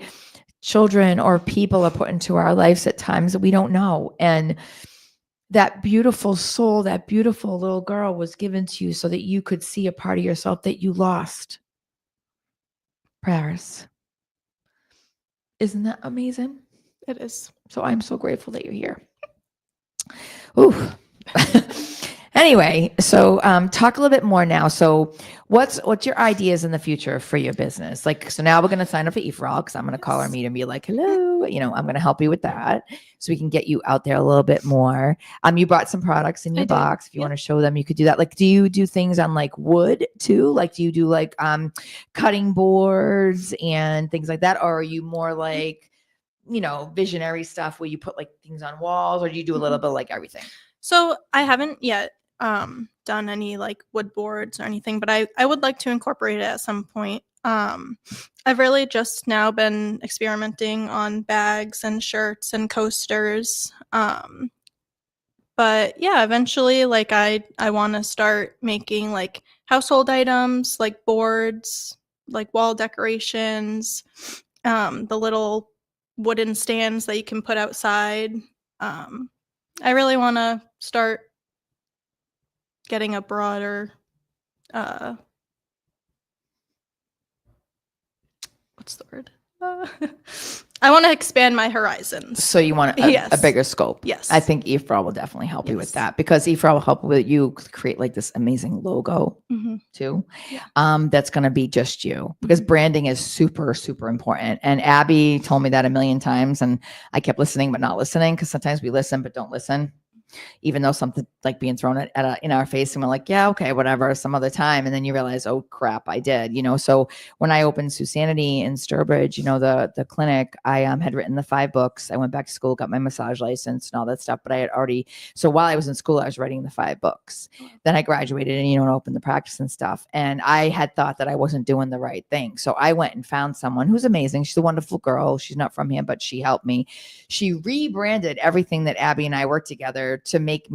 [SPEAKER 1] children or people are put into our lives at times that we don't know. And that beautiful soul, that beautiful little girl was given to you so that you could see a part of yourself that you lost. Paris. Isn't that amazing?
[SPEAKER 2] It is.
[SPEAKER 1] So I'm so grateful that you're here. Ooh. Anyway, so talk a little bit more now. So what's your ideas in the future for your business? Like, so now we're going to sign up for EFRAL because I'm going to call our meet and be like, hello, I'm going to help you with that so we can get you out there a little bit more. You brought some products in your box. If you want to show them, you could do that. Like, do you do things on like wood too? Like, do you do like cutting boards and things like that? Or are you more like, visionary stuff where you put like things on walls, or do you do a little bit of like everything?
[SPEAKER 2] So I haven't yet done any like wood boards or anything, but I would like to incorporate it at some point. I've really just now been experimenting on bags and shirts and coasters. But yeah, eventually like I want to start making like household items, like boards, like wall decorations, the little wooden stands that you can put outside. I really want to start getting a broader, what's the word? I want to expand my horizons.
[SPEAKER 1] So you want a bigger scope.
[SPEAKER 2] Yes.
[SPEAKER 1] I think EFRAL will definitely help you with that, because EFRAL will help with you create like this amazing logo too. That's going to be just you, because branding is super, super important. And Abby told me that a million times, and I kept listening, but not listening, because sometimes we listen, but don't listen. Even though something like being thrown in our face, and we're like, yeah, okay, whatever, some other time. And then you realize, oh crap, I did, So when I opened Susanity in Sturbridge, the clinic, I had written the 5 books. I went back to school, got my massage license and all that stuff. But I had already, so while I was in school, I was writing the 5 books. Then I graduated and, opened the practice and stuff. And I had thought that I wasn't doing the right thing. So I went and found someone who's amazing. She's a wonderful girl. She's not from here, but she helped me. She rebranded everything that Abby and I worked together to make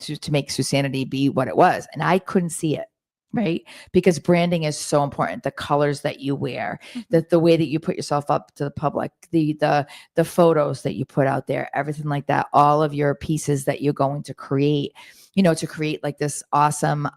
[SPEAKER 1] Susanity be what it was. And I couldn't see it, right? Because branding is so important. The colors that you wear, the way that you put yourself up to the public, the photos that you put out there, everything like that, all of your pieces that you're going to create, to create like this awesome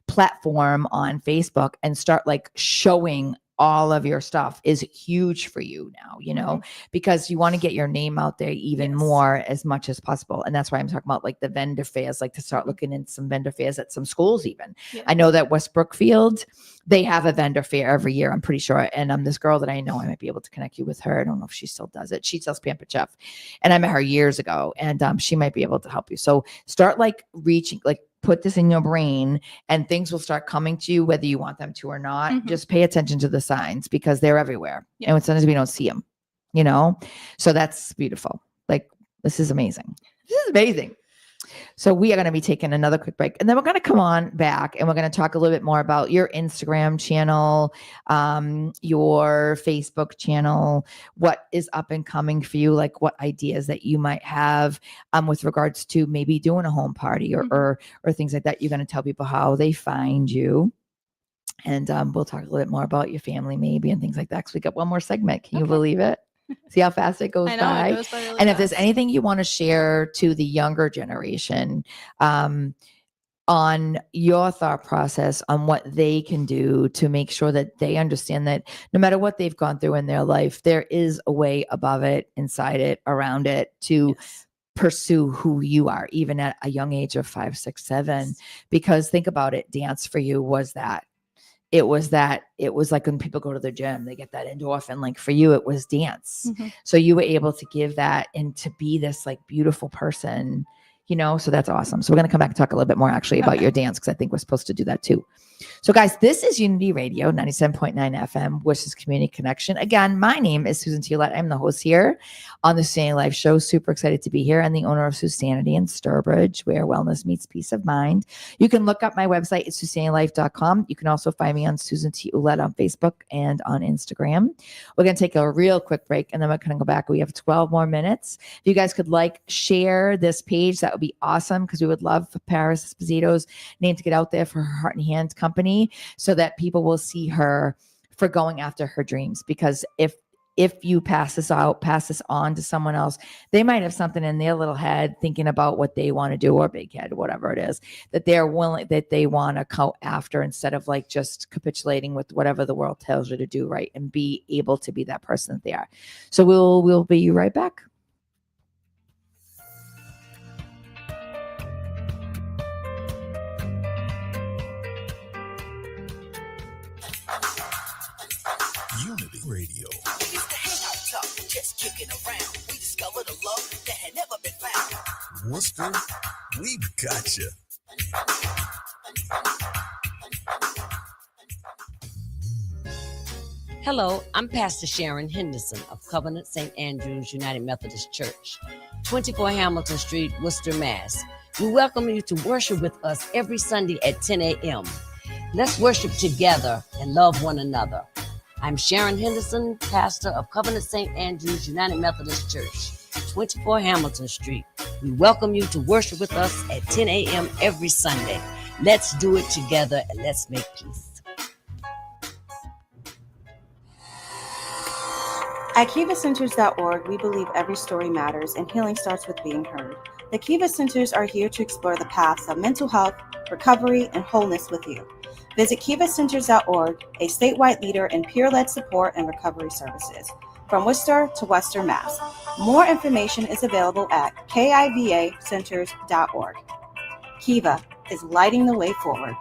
[SPEAKER 1] platform on Facebook and start like showing all of your stuff is huge for you now, because you want to get your name out there even more as much as possible. And that's why I'm talking about like the vendor fairs, like to start looking in some vendor fairs at some schools even. I know that West Brookfield, they have a vendor fair every year, I'm pretty sure. And this girl that I know, I might be able to connect you with her. I don't know if she still does it. She sells Pampered Chef. And I met her years ago, and she might be able to help you. So start like reaching, like put this in your brain, and things will start coming to you, whether you want them to or not. Just pay attention to the signs, because they're everywhere. And sometimes we don't see them, so that's beautiful. Like, this is amazing. This is amazing. So we are going to be taking another quick break, and then we're going to come on back and we're going to talk a little bit more about your Instagram channel, your Facebook channel, what is up and coming for you, like what ideas that you might have with regards to maybe doing a home party or things like that. You're going to tell people how they find you. And we'll talk a little bit more about your family maybe and things like that, because we got one more segment. Can you believe it? See how fast it goes by?
[SPEAKER 2] It goes by really
[SPEAKER 1] and
[SPEAKER 2] fast.
[SPEAKER 1] If there's anything you want to share to the younger generation on your thought process on what they can do to make sure that they understand that no matter what they've gone through in their life, there is a way above it, inside it, around it to pursue who you are, even at a young age of 5, 6, 7. Because think about it, dance for you was that. It was like when people go to the gym, they get that endorphin. Like for you, it was dance. So you were able to give that and to be this like beautiful person, so that's awesome. So we're going to come back and talk a little bit more actually about your dance, because I think we're supposed to do that too. So guys, this is Unity Radio, 97.9 FM, Worcester's Community Connection. Again, my name is Susanity Life. I'm the host here on the Susanity Life show. Super excited to be here. I'm the owner of Susanity in Sturbridge, where wellness meets peace of mind. You can look up my website. It's susanitylife.com. You can also find me on Susanity Ouellette on Facebook and on Instagram. We're going to take a real quick break, and then we're going to go back. We have 12 more minutes. If you guys could share this page, that would be awesome, because we would love for Paris Esposito's name to get out there for her Heart and Hand company, so that people will see her for going after her dreams. Because if if you pass this on to someone else, they might have something in their little head thinking about what they want to do, or big head, whatever it is, that they want to go after, instead of like just capitulating with whatever the world tells you to do, right? And be able to be that person that they are. So we'll be right back.
[SPEAKER 11] Unity Radio.
[SPEAKER 10] It's the hangout talk, just kicking around. We discovered a love that had never been found.
[SPEAKER 11] Worcester, we got you.
[SPEAKER 5] Hello, I'm Pastor Sharon Henderson of Covenant St. Andrews United Methodist Church, 24 Hamilton Street, Worcester, Mass. We welcome you to worship with us every Sunday at 10 a.m. Let's worship together and love one another. I'm Sharon Henderson, pastor of Covenant St. Andrews United Methodist Church, 24 Hamilton Street. We welcome you to worship with us at 10 a.m. every Sunday. Let's do it together and let's make peace.
[SPEAKER 14] At KivaCenters.org, we believe every story matters and healing starts with being heard. The Kiva Centers are here to explore the paths of mental health, recovery, and wholeness with you. Visit KivaCenters.org, a statewide leader in peer-led support and recovery services, from Worcester to Western Mass. More information is available at KIVACenters.org. Kiva is lighting the way forward.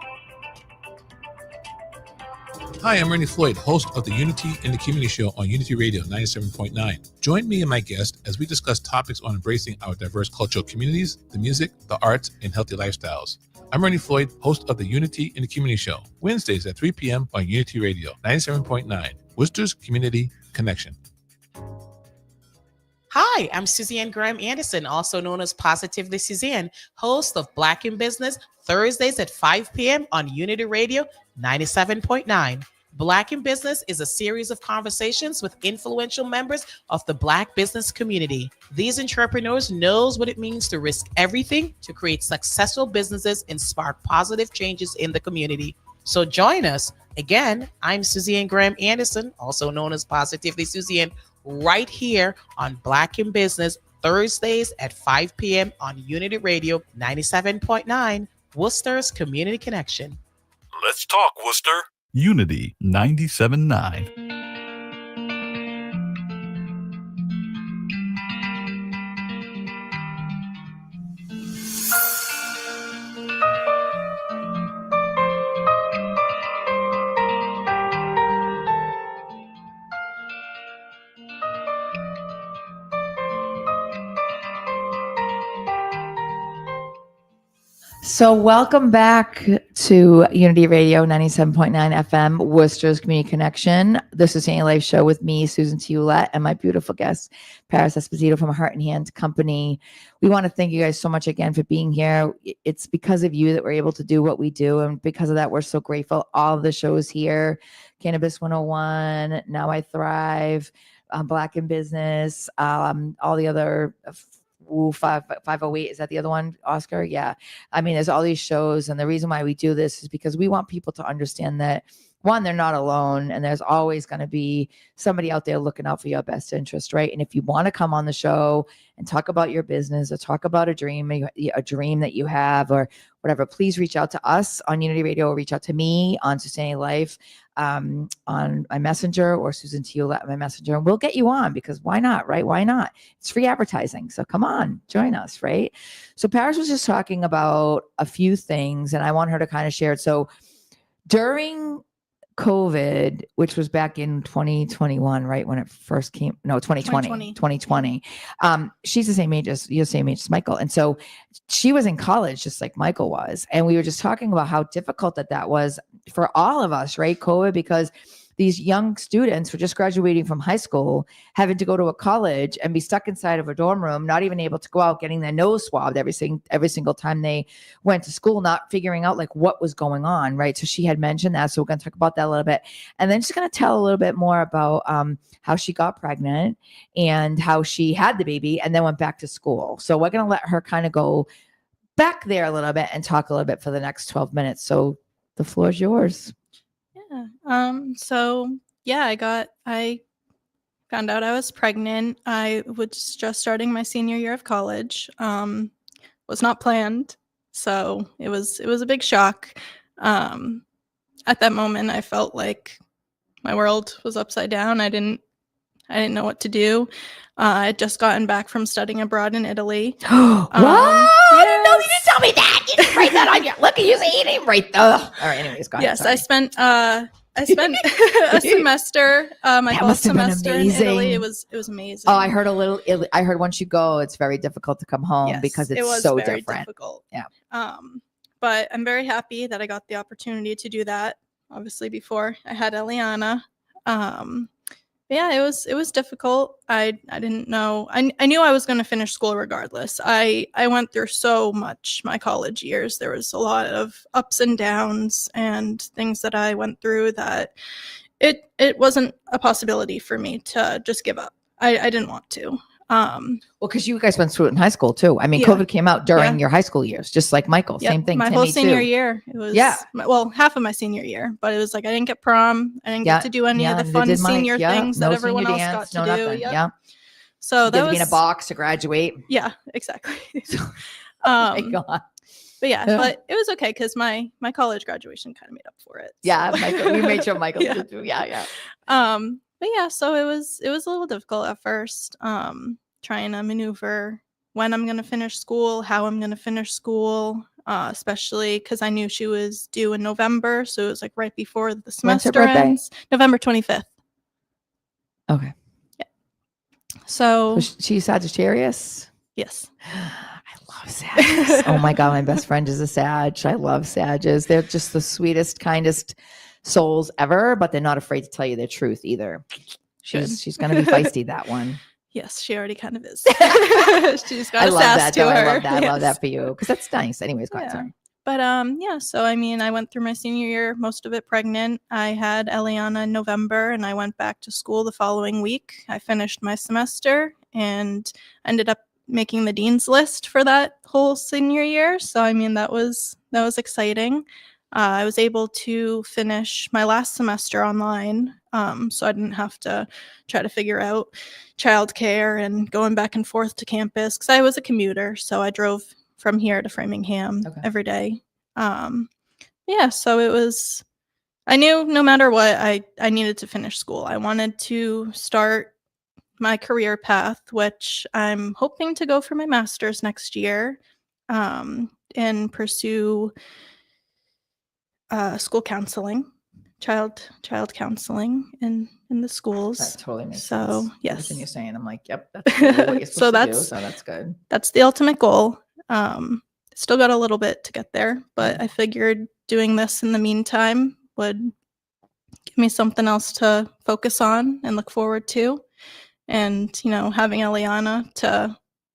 [SPEAKER 16] Hi, I'm Ernie Floyd, host of the Unity in the Community Show on Unity Radio 97.9. Join me and my guest as we discuss topics on embracing our diverse cultural communities, the music, the arts, and healthy lifestyles. I'm Ernie Floyd, host of the Unity in the Community Show, Wednesdays at 3 p.m. on Unity Radio 97.9, Worcester's Community Connection.
[SPEAKER 17] Hi, I'm Suzanne Graham Anderson, also known as Positively Suzanne, host of Black in Business, Thursdays at 5 p.m. on Unity Radio 97.9. Black in Business is a series of conversations with influential members of the Black business community. These entrepreneurs knows what it means to risk everything to create successful businesses and spark positive changes in the community. So join us. Again, I'm Suzanne Graham Anderson, also known as Positively Suzanne, right here on Black in Business, Thursdays at 5 p.m. on Unity Radio 97.9, Worcester's Community Connection.
[SPEAKER 11] Let's talk, Worcester. Unity 97.9.
[SPEAKER 1] So welcome back to Unity Radio 97.9 FM, Worcester's Community Connection. This is Susanity Life show with me, Susanity Life, and my beautiful guest, Paris Esposito from Heart and Hand Company. We want to thank you guys so much again for being here. It's because of you that we're able to do what we do, and because of that, we're so grateful. All of the shows here, Cannabis 101, Now I Thrive, Black in Business, all the other 508, is that the other one, Oscar? Yeah. I mean, there's all these shows, and the reason why we do this is because we want people to understand that, one, they're not alone, and there's always going to be somebody out there looking out for your best interest, right? And if you want to come on the show and talk about your business or talk about a dream that you have or whatever, please reach out to us on Unity Radio, or reach out to me on Susanity Life on my messenger, or Susan Teal my messenger, and we'll get you on, because why not, right? Why not? It's free advertising. So come on, join us, right? So Paris was just talking about a few things, and I want her to kind of share it. So during COVID, which was back in 2021, right? When it first came, no, 2020. She's the same age as, you're the same age as Michael. And so she was in college, just like Michael was. And we were just talking about how difficult that was for all of us, right? COVID, because these young students were just graduating from high school, having to go to a college and be stuck inside of a dorm room, not even able to go out, getting their nose swabbed every single time they went to school, not figuring out like what was going on, right? So she had mentioned that. So we're going to talk about that a little bit. And then she's going to tell a little bit more about how she got pregnant and how she had the baby and then went back to school. So we're going to let her kind of go back there a little bit and talk a little bit for the next 12 minutes. So the floor is yours.
[SPEAKER 2] So yeah, I found out I was pregnant. I was just starting my senior year of college. Was not planned, so it was a big shock. At that moment, I felt like my world was upside down. I didn't know what to do. I had just gotten back from studying abroad in Italy.
[SPEAKER 1] What? I didn't know you didn't tell me that. You didn't write that on your. Look at you saying you didn't write the. All right. Anyways, go ahead.
[SPEAKER 2] Yes,
[SPEAKER 1] sorry.
[SPEAKER 2] I spent a semester, my
[SPEAKER 1] That
[SPEAKER 2] fall
[SPEAKER 1] must have been
[SPEAKER 2] semester in Italy.
[SPEAKER 1] amazing.
[SPEAKER 2] It was amazing.
[SPEAKER 1] Oh, I heard a little. I heard once you go, it's very difficult to come home
[SPEAKER 2] Yes,
[SPEAKER 1] because
[SPEAKER 2] it
[SPEAKER 1] it's
[SPEAKER 2] was
[SPEAKER 1] so
[SPEAKER 2] very
[SPEAKER 1] different.
[SPEAKER 2] difficult.
[SPEAKER 1] Yeah.
[SPEAKER 2] But I'm very happy that I got the opportunity to do that. Obviously, before I had Eliana. Yeah, it was difficult. I didn't know. I knew I was going to finish school regardless. I went through so much my college years. There was a lot of ups and downs and things that I went through that it wasn't a possibility for me to just give up. I didn't want to.
[SPEAKER 1] Well, because you guys went through it in high school too. I mean,
[SPEAKER 2] Yeah.
[SPEAKER 1] COVID came out during
[SPEAKER 2] Yeah.
[SPEAKER 1] your high school years, just like Michael.
[SPEAKER 2] Yep,
[SPEAKER 1] Same thing.
[SPEAKER 2] my
[SPEAKER 1] Timmy
[SPEAKER 2] whole senior
[SPEAKER 1] too.
[SPEAKER 2] year. It was
[SPEAKER 1] Yeah.
[SPEAKER 2] well, half of my senior year, but it was like I didn't get prom. I didn't
[SPEAKER 1] Yeah,
[SPEAKER 2] get to do any of the
[SPEAKER 1] neither
[SPEAKER 2] fun
[SPEAKER 1] did Mike.
[SPEAKER 2] senior
[SPEAKER 1] Yeah,
[SPEAKER 2] things
[SPEAKER 1] no
[SPEAKER 2] that everyone
[SPEAKER 1] senior
[SPEAKER 2] else
[SPEAKER 1] dance,
[SPEAKER 2] got
[SPEAKER 1] no
[SPEAKER 2] to do.
[SPEAKER 1] nothing.
[SPEAKER 2] Yep.
[SPEAKER 1] Yeah.
[SPEAKER 2] So
[SPEAKER 1] You
[SPEAKER 2] that
[SPEAKER 1] get to
[SPEAKER 2] was
[SPEAKER 1] be in a box to graduate.
[SPEAKER 2] Yeah, exactly.
[SPEAKER 1] Oh my God.
[SPEAKER 2] But yeah, but it was okay because my college graduation kind of made up for it.
[SPEAKER 1] Yeah,
[SPEAKER 2] so.
[SPEAKER 1] Michael. We made sure Michael
[SPEAKER 2] Yeah.
[SPEAKER 1] did too. Yeah.
[SPEAKER 2] But yeah, so it was a little difficult at first, trying to maneuver when I'm gonna finish school, how I'm gonna finish school, especially because I knew she was due in November, so it was like right before the
[SPEAKER 1] When's her
[SPEAKER 2] semester
[SPEAKER 1] birthday?
[SPEAKER 2] ends. November 25th.
[SPEAKER 1] Okay.
[SPEAKER 2] So
[SPEAKER 1] So she's Sagittarius.
[SPEAKER 2] yes.
[SPEAKER 1] I love Sagittarius. Oh my God, my best friend is a Sag. I love Sages. They're just the sweetest, kindest souls ever, but they're not afraid to tell you their truth either. She's going to be feisty, that one.
[SPEAKER 2] Yes, she already kind of is. She's
[SPEAKER 1] I
[SPEAKER 2] got a
[SPEAKER 1] love
[SPEAKER 2] sass
[SPEAKER 1] that.
[SPEAKER 2] to
[SPEAKER 1] Though.
[SPEAKER 2] her.
[SPEAKER 1] I love that. I love
[SPEAKER 2] Yes.
[SPEAKER 1] that for you because that's nice. Anyways, go ahead.
[SPEAKER 2] Yeah.
[SPEAKER 1] Sorry.
[SPEAKER 2] But yeah, so I mean, I went through my senior year, most of it pregnant. I had Eliana in November and I went back to school the following week. I finished my semester and ended up making the dean's list for that whole senior year. So I mean, that was exciting. I was able to finish my last semester online, so I didn't have to try to figure out childcare and going back and forth to campus because I was a commuter, so I drove from here to Framingham every day. Yeah, so it was. I knew no matter what, I needed to finish school. I wanted to start my career path, which I'm hoping to go for my master's next year, and pursue school counseling, child counseling in the schools.
[SPEAKER 1] That totally makes
[SPEAKER 2] so,
[SPEAKER 1] sense.
[SPEAKER 2] yes.
[SPEAKER 1] Everything you're saying, I'm like, yep, that's totally what you're supposed to do. So that's good.
[SPEAKER 2] That's the ultimate goal. Still got a little bit to get there, but I figured doing this in the meantime would give me something else to focus on and look forward to. And, you know, having Eliana to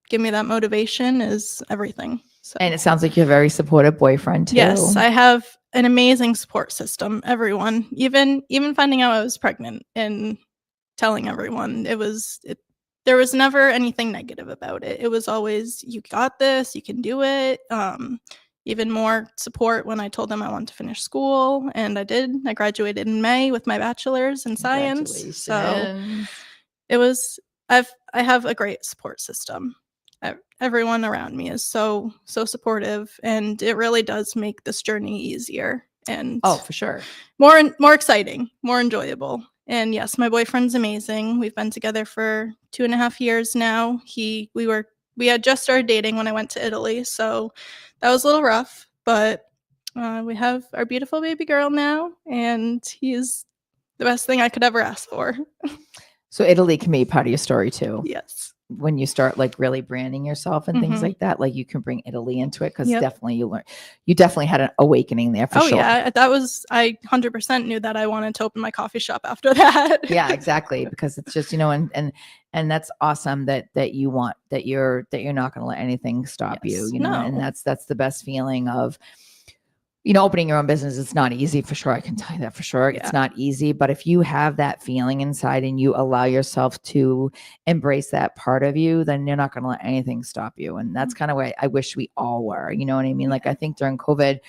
[SPEAKER 2] give me that motivation is everything. So.
[SPEAKER 1] And it sounds like you're a very supportive boyfriend too.
[SPEAKER 2] Yes, I have an amazing support system. Everyone, even finding out I was pregnant and telling everyone, there was never anything negative about it. It was always, you got this, you can do it. Even more support when I told them I wanted to finish school, and I did. I graduated in May with my bachelor's in science. So it was. I have a great support system. Everyone around me is so supportive, and it really does make this journey easier and
[SPEAKER 1] for sure
[SPEAKER 2] more exciting, more enjoyable. And yes, my boyfriend's amazing. We've been together for 2.5 years now. We had just started dating when I went to Italy, so that was a little rough, but we have our beautiful baby girl now, and he's the best thing I could ever ask for.
[SPEAKER 1] So Italy can be part of your story too.
[SPEAKER 2] Yes.
[SPEAKER 1] When you start like really branding yourself and things like that, like you can bring Italy into it because definitely you definitely had an awakening there for sure.
[SPEAKER 2] Oh yeah, I 100% knew that I wanted to open my coffee shop after that.
[SPEAKER 1] Yeah, exactly. Because it's just, and that's awesome that you want, that you're not going to let anything stop you, and that's the best feeling of, opening your own business. It's not easy for sure. I can tell you that for sure. Yeah. It's not easy, but if you have that feeling inside and you allow yourself to embrace that part of you, then you're not going to let anything stop you. And that's kind of where I wish we all were, you know what I mean? Like, I think during COVID,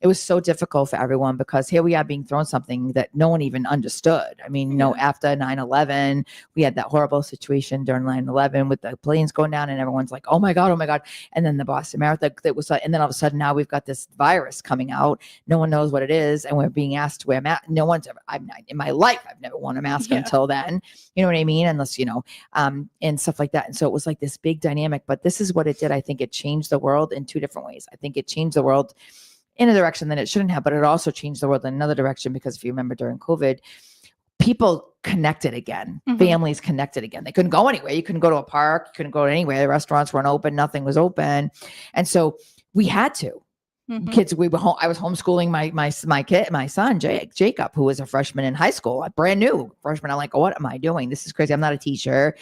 [SPEAKER 1] it was so difficult for everyone because here we are being thrown something that no one even understood. I mean, after 9/11, we had that horrible situation during 9/11 with the planes going down and everyone's like, oh my God. And then the Boston Marathon that was, and then all of a sudden now we've got this virus coming out. No one knows what it is. And we're being asked to wear masks. No one's ever, in my life, I've never worn a mask until then, you know what I mean? Unless, and stuff like that. And so it was like this big dynamic, but this is what it did. I think it changed the world in two different ways. I think it changed the world in a direction that it shouldn't have, but it also changed the world in another direction because if you remember during COVID, people connected again, families connected again. They couldn't go anywhere. You couldn't go to a park. You couldn't go anywhere. The restaurants weren't open. Nothing was open. And so we had to. Kids, we were home. I was homeschooling my son, Jacob, who was a freshman in high school, a brand new freshman. I'm like, what am I doing? This is crazy. I'm not a teacher,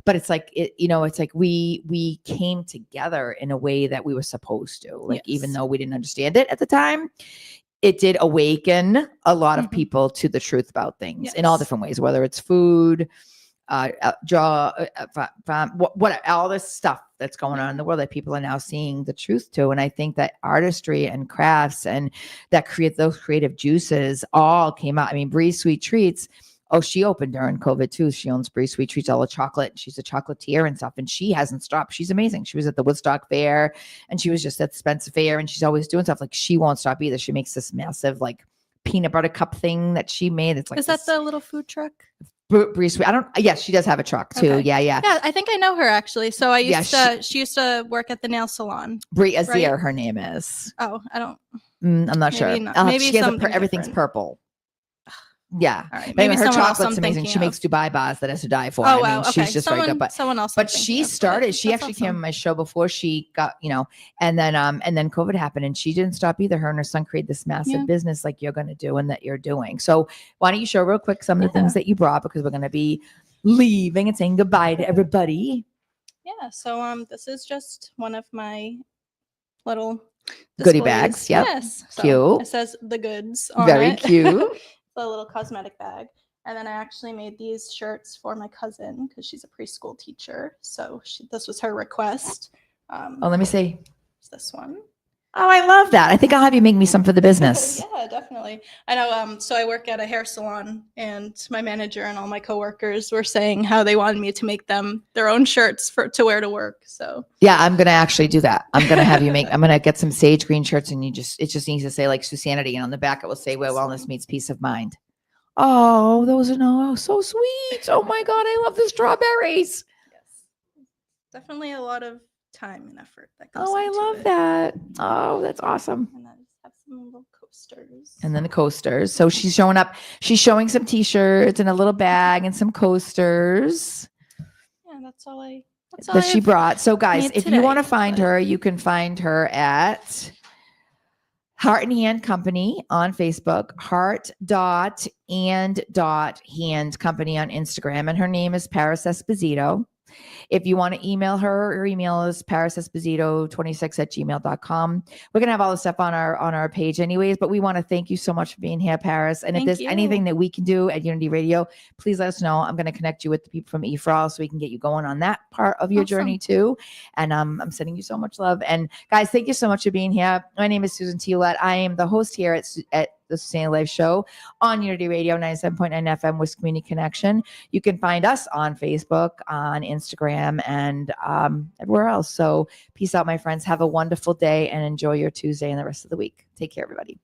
[SPEAKER 1] but it's like, it's like we came together in a way that we were supposed to, like, even though we didn't understand it at the time, it did awaken a lot of people to the truth about things in all different ways, whether it's food, what all this stuff that's going on in the world that people are now seeing the truth to. And I think that artistry and crafts and that those creative juices all came out. I mean, Bree Sweet Treats. Oh, she opened during COVID too. She owns Bree Sweet Treats, all the chocolate. She's a chocolatier and stuff. And she hasn't stopped. She's amazing. She was at the Woodstock Fair and she was just at the Spencer Fair and she's always doing stuff. Like she won't stop either. She makes this massive like peanut butter cup thing that she made. It's like,
[SPEAKER 2] is that the little food truck?
[SPEAKER 1] Bree Sweet. Yes, she does have a truck too.
[SPEAKER 2] Okay.
[SPEAKER 1] Yeah.
[SPEAKER 2] Yeah, I think I know her actually. So she used to work at the nail salon.
[SPEAKER 1] Brie Azir, her name is.
[SPEAKER 2] Oh, I don't.
[SPEAKER 1] I'm not sure.
[SPEAKER 2] Maybe
[SPEAKER 1] she has everything's
[SPEAKER 2] different.
[SPEAKER 1] purple. Yeah.
[SPEAKER 2] All right.
[SPEAKER 1] Maybe her chocolate's amazing. She makes Dubai bars that has to die for.
[SPEAKER 2] Oh, wow.
[SPEAKER 1] She's just very good. But
[SPEAKER 2] someone else.
[SPEAKER 1] But she started. She actually came on my show before she got, and then COVID happened, and she didn't stop either. Her and her son created this massive business like you're going to do and that you're doing. So why don't you show real quick some of the things that you brought, because we're going to be leaving and saying goodbye to everybody.
[SPEAKER 2] Yeah. So this is just one of my little
[SPEAKER 1] goodie bags. Yep.
[SPEAKER 2] Yes. So
[SPEAKER 1] cute.
[SPEAKER 2] It says the goods on
[SPEAKER 1] Very
[SPEAKER 2] it.
[SPEAKER 1] cute.
[SPEAKER 2] A little cosmetic bag. And then I actually made these shirts for my cousin because she's a preschool teacher. So this was her request.
[SPEAKER 1] Let me see.
[SPEAKER 2] This one.
[SPEAKER 1] Oh, I love that. I think I'll have you make me some for the business.
[SPEAKER 2] Yeah, definitely. I know. So I work at a hair salon, and my manager and all my coworkers were saying how they wanted me to make them their own shirts to wear to work. So
[SPEAKER 1] yeah, I'm gonna actually do that. I'm gonna have you I'm gonna get some sage green shirts, and it just needs to say like Susanity, and on the back it will say where wellness meets peace of mind. Oh, those are so sweet. Oh my God, I love the strawberries.
[SPEAKER 2] Yes, definitely a lot of time and effort that goes
[SPEAKER 1] I love that. Oh, that's awesome.
[SPEAKER 2] And I just have some little coasters.
[SPEAKER 1] And then the coasters. So she's showing up. She's showing some t-shirts and a little bag and some coasters.
[SPEAKER 2] Yeah, that's all
[SPEAKER 1] that she brought. So guys, if you want to find her, you can find her at Heart and Hand Company on Facebook, heart.and.hand company on Instagram. And her name is Paris Esposito. If you want to email her email is parisesposito26@gmail.com. We're going to have all the stuff on our page anyways, but we want to thank you so much for being here, Paris. And if there's anything that we can do at Unity Radio, please let us know. I'm going to connect you with the people from eFrawl so we can get you going on that part of your journey too. And I'm sending you so much love. And guys, thank you so much for being here. My name is Susanity Life. I am the host here at the Susanity Life Show on Unity Radio 97.9 FM with Community Connection. You can find us on Facebook, on Instagram, and everywhere else. So peace out, my friends. Have a wonderful day and enjoy your Tuesday and the rest of the week. Take care, everybody.